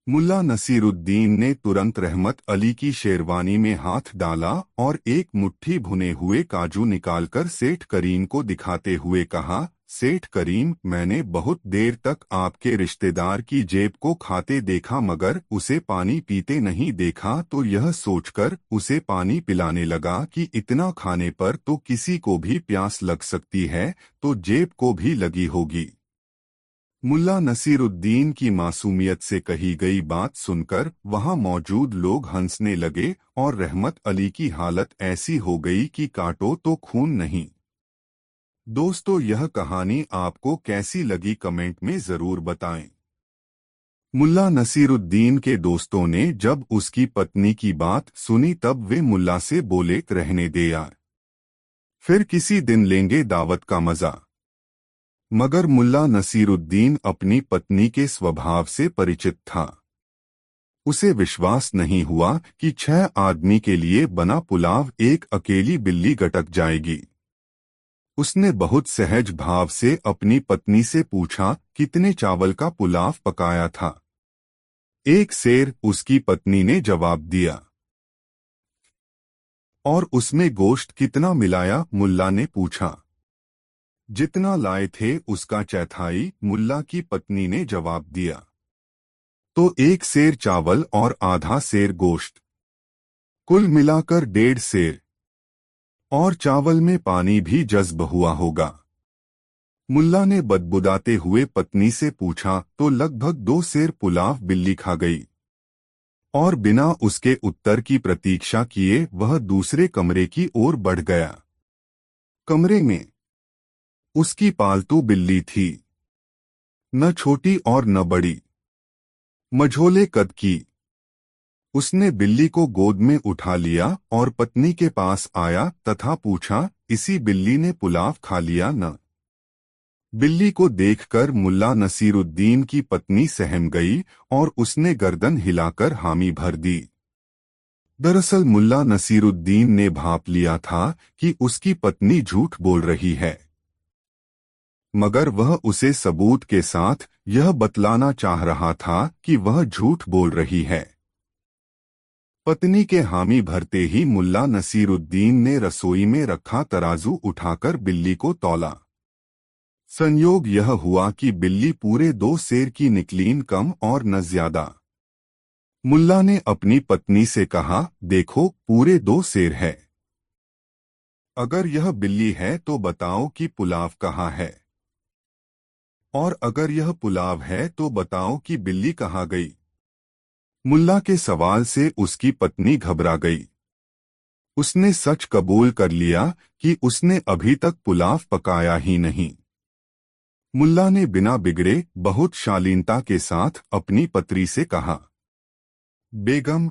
मुल्ला नसीरुद्दीन ने तुरंत रहमत अली की शेरवानी में हाथ डाला और एक मुट्ठी भुने हुए काजू निकालकर सेठ करीम को दिखाते हुए कहा, सेठ करीम, मैंने बहुत देर तक आपके रिश्तेदार की जेब को खाते देखा मगर उसे पानी पीते नहीं देखा, तो यह सोचकर उसे पानी पिलाने लगा कि इतना खाने पर तो किसी को भी प्यास लग सकती है, तो जेब को भी लगी होगी। मुल्ला नसीरुद्दीन की मासूमियत से कही गई बात सुनकर वहां मौजूद लोग हंसने लगे और रहमत अली की हालत ऐसी हो गई कि काटो तो खून नहीं। दोस्तों, यह कहानी आपको कैसी लगी कमेंट में जरूर बताएं। मुल्ला नसीरुद्दीन के दोस्तों ने जब उसकी पत्नी की बात सुनी तब वे मुल्ला से बोले, रहने दे यार, फिर किसी दिन लेंगे दावत का मजा। मगर मुल्ला नसीरुद्दीन अपनी पत्नी के स्वभाव से परिचित था। उसे विश्वास नहीं हुआ कि 6 आदमी के लिए बना पुलाव एक अकेली बिल्ली गटक जाएगी। उसने बहुत सहज भाव से अपनी पत्नी से पूछा, कितने चावल का पुलाव पकाया था? 1 सेर, उसकी पत्नी ने जवाब दिया। और उसमें गोश्त कितना मिलाया? मुल्ला ने पूछा। जितना लाए थे उसका चौथाई, मुल्ला की पत्नी ने जवाब दिया। तो 1 सेर चावल और आधा सेर गोश्त, कुल मिलाकर 1.5 सेर। और चावल में पानी भी जज्ब हुआ होगा। मुल्ला ने बदबुदाते हुए पत्नी से पूछा, तो लगभग 2 सेर पुलाव बिल्ली खा गई। और बिना उसके उत्तर की प्रतीक्षा किए वह दूसरे कमरे की ओर बढ़ गया। कमरे में उसकी पालतू बिल्ली थी, न छोटी और न बड़ी, मझोले कद की। उसने बिल्ली को गोद में उठा लिया और पत्नी के पास आया तथा पूछा, इसी बिल्ली ने पुलाव खा लिया न? बिल्ली को देखकर मुल्ला नसीरुद्दीन की पत्नी सहम गई और उसने गर्दन हिलाकर हामी भर दी। दरअसल मुल्ला नसीरुद्दीन ने भांप लिया था कि उसकी पत्नी झूठ बोल रही है, मगर वह उसे सबूत के साथ यह बतलाना चाह रहा था कि वह झूठ बोल रही है। पत्नी के हामी भरते ही मुल्ला नसीरुद्दीन ने रसोई में रखा तराजू उठाकर बिल्ली को तौला। संयोग यह हुआ कि बिल्ली पूरे 2 सेर की निकली, कम और न ज्यादा। मुल्ला ने अपनी पत्नी से कहा, देखो पूरे 2 सेर है। अगर यह बिल्ली है तो बताओ कि पुलाव कहाँ है, और अगर यह पुलाव है तो बताओ कि बिल्ली कहाँ गई। मुल्ला के सवाल से उसकी पत्नी घबरा गई। उसने सच कबूल कर लिया कि उसने अभी तक पुलाव पकाया ही नहीं। मुल्ला ने बिना बिगड़े बहुत शालीनता के साथ अपनी पत्री से कहा, बेगम,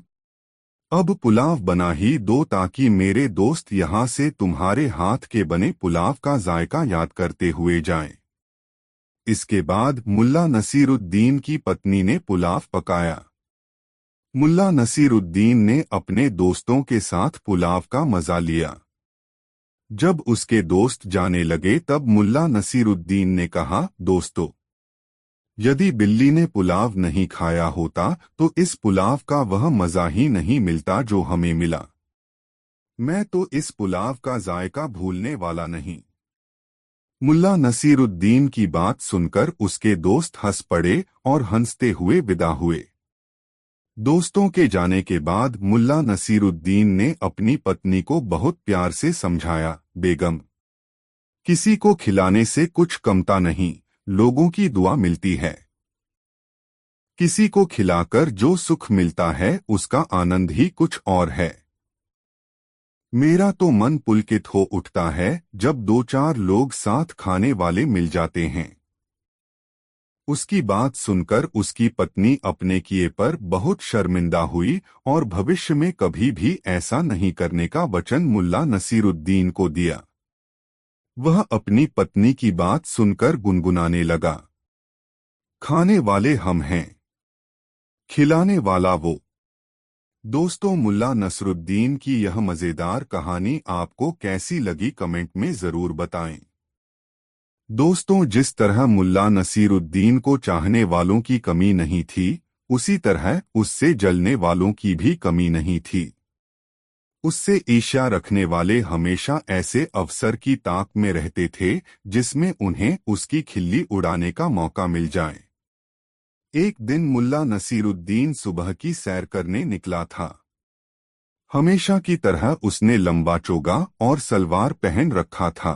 अब पुलाव बना ही दो ताकि मेरे दोस्त यहाँ से तुम्हारे हाथ के बने पुलाव का जायका याद करते हुए जाएं। इसके बाद मुल्ला नसीरुद्दीन की पत्नी ने पुलाव पकाया। मुल्ला नसीरुद्दीन ने अपने दोस्तों के साथ पुलाव का मजा लिया। जब उसके दोस्त जाने लगे तब मुल्ला नसीरुद्दीन ने कहा, दोस्तों, यदि बिल्ली ने पुलाव नहीं खाया होता तो इस पुलाव का वह मजा ही नहीं मिलता जो हमें मिला। मैं तो इस पुलाव का जायका भूलने वाला नहीं। मुल्ला नसीरुद्दीन की बात सुनकर उसके दोस्त हंस पड़े और हंसते हुए विदा हुए। दोस्तों के जाने के बाद मुल्ला नसीरुद्दीन ने अपनी पत्नी को बहुत प्यार से समझाया, बेगम, किसी को खिलाने से कुछ कमता नहीं, लोगों की दुआ मिलती है। किसी को खिलाकर जो सुख मिलता है उसका आनंद ही कुछ और है। मेरा तो मन पुलकित हो उठता है जब दो चार लोग साथ खाने वाले मिल जाते हैं। उसकी बात सुनकर उसकी पत्नी अपने किए पर बहुत शर्मिंदा हुई और भविष्य में कभी भी ऐसा नहीं करने का वचन मुल्ला नसीरुद्दीन को दिया। वह अपनी पत्नी की बात सुनकर गुनगुनाने लगा, खाने वाले हम हैं, खिलाने वाला वो। दोस्तों, मुल्ला नसरुद्दीन की यह मजेदार कहानी आपको कैसी लगी कमेंट में जरूर बताएं। दोस्तों, जिस तरह मुल्ला नसीरुद्दीन को चाहने वालों की कमी नहीं थी, उसी तरह उससे जलने वालों की भी कमी नहीं थी। उससे ईर्ष्या रखने वाले हमेशा ऐसे अवसर की ताक में रहते थे जिसमें उन्हें उसकी खिल्ली उड़ाने का मौका मिल जाए। एक दिन मुल्ला नसीरुद्दीन सुबह की सैर करने निकला था। हमेशा की तरह उसने लंबा चोगा और सलवार पहन रखा था।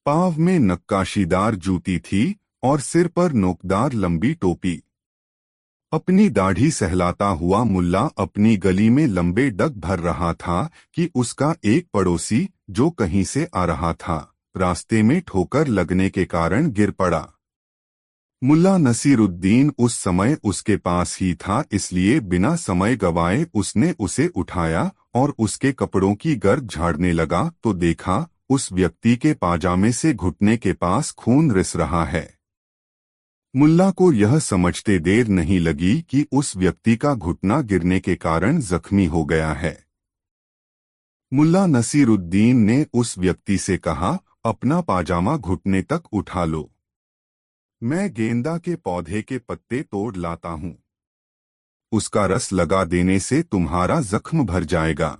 पाँव में नक्काशीदार जूती थी और सिर पर नोकदार लंबी टोपी। अपनी दाढ़ी सहलाता हुआ मुल्ला अपनी गली में लंबे डग भर रहा था कि उसका एक पड़ोसी जो कहीं से आ रहा था, रास्ते में ठोकर लगने के कारण गिर पड़ा। मुल्ला नसीरुद्दीन उस समय उसके पास ही था, इसलिए बिना समय गवाए उसने उसे उठाया और उसके कपड़ों की गर्द झाड़ने लगा तो देखा उस व्यक्ति के पाजामे से घुटने के पास खून रिस रहा है। मुल्ला को यह समझते देर नहीं लगी कि उस व्यक्ति का घुटना गिरने के कारण जख्मी हो गया है। मुल्ला नसीरुद्दीन ने उस व्यक्ति से कहा, अपना पाजामा घुटने तक उठा लो, मैं गेंदा के पौधे के पत्ते तोड़ लाता हूँ, उसका रस लगा देने से तुम्हारा जख्म भर जाएगा,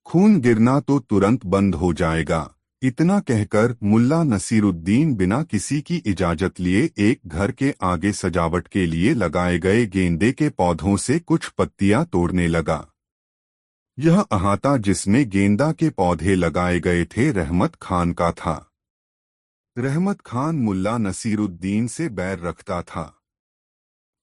खून गिरना तो तुरंत बंद हो जाएगा। इतना कहकर मुल्ला नसीरुद्दीन बिना किसी की इजाजत लिए एक घर के आगे सजावट के लिए लगाए गए गेंदे के पौधों से कुछ पत्तियां तोड़ने लगा। यह अहाता जिसमें गेंदा के पौधे लगाए गए थे रहमत खान का था। रहमत खान मुल्ला नसीरुद्दीन से बैर रखता था।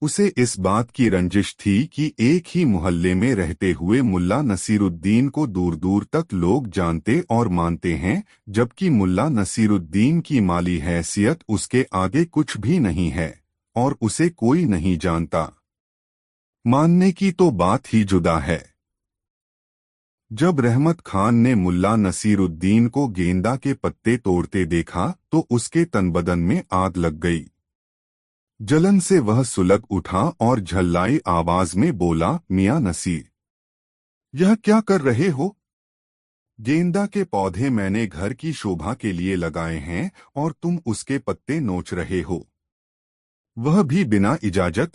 उसे इस बात की रंजिश थी कि एक ही मोहल्ले में रहते हुए मुल्ला नसीरुद्दीन को दूर दूर तक लोग जानते और मानते हैं, जबकि मुल्ला नसीरुद्दीन की माली हैसियत उसके आगे कुछ भी नहीं है और उसे कोई नहीं जानता। मानने की तो बात ही जुदा है। जब रहमत खान ने मुल्ला नसीरुद्दीन को गेंदा के पत्ते तोड़ते देखा तो उसके तनबदन में आग लग गई। जलन से वह सुलग उठा और झल्लाई आवाज में बोला, मियां नसीर, यह क्या कर रहे हो? गेंदा के पौधे मैंने घर की शोभा के लिए लगाए हैं और तुम उसके पत्ते नोच रहे हो, वह भी बिना इजाजत।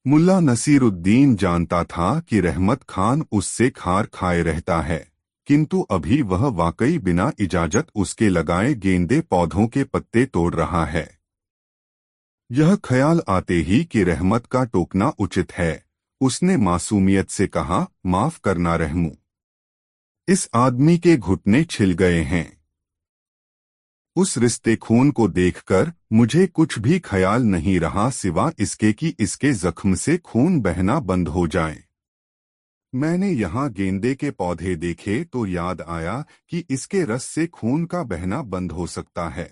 मुल्ला नसीरुद्दीन जानता था कि रहमत खान उससे खार खाए रहता है, किंतु अभी वह वाकई बिना इजाजत उसके लगाए गेंदे पौधों के पत्ते तोड़ रहा है। यह ख्याल आते ही कि रहमत का टोकना उचित है, उसने मासूमियत से कहा, माफ करना रहमू, इस आदमी के घुटने छिल गए हैं। उस रिश्ते खून को देखकर मुझे कुछ भी ख्याल नहीं रहा सिवा इसके कि इसके जख्म से खून बहना बंद हो जाए। मैंने यहाँ गेंदे के पौधे देखे तो याद आया कि इसके रस से खून का बहना बंद हो सकता है।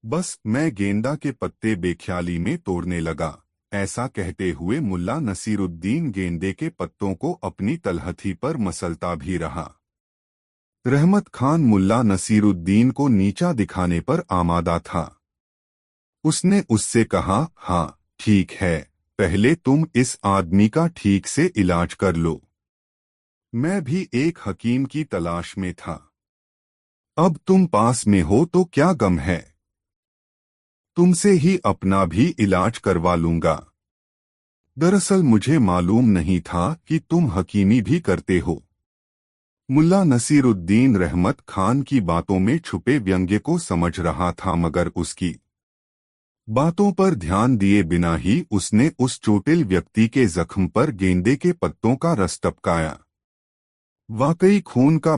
बस मैं गेंदा के पत्ते बेख्याली में तोड़ने लगा। ऐसा कहते हुए मुल्ला नसीरुद्दीन गेंदे के पत्तों को अपनी तलहथी पर मसलता भी रहा। रहमत खान मुल्ला नसीरुद्दीन को नीचा दिखाने पर आमादा था। उसने उससे कहा, हाँ ठीक है, पहले तुम इस आदमी का ठीक से इलाज कर लो। मैं भी एक हकीम की तलाश में था। अब तुम पास में हो तो क्या गम है, तुमसे ही अपना भी इलाज करवा लूंगा। दरअसल मुझे मालूम नहीं था कि तुम हकीमी भी करते हो। मुल्ला नसीरुद्दीन रहमत खान की बातों में छुपे व्यंग्य को समझ रहा था, मगर उसकी बातों पर ध्यान दिए बिना ही उसने उस चोटिल व्यक्ति के जख्म पर गेंदे के पत्तों का रस टपकाया। वाकई खून का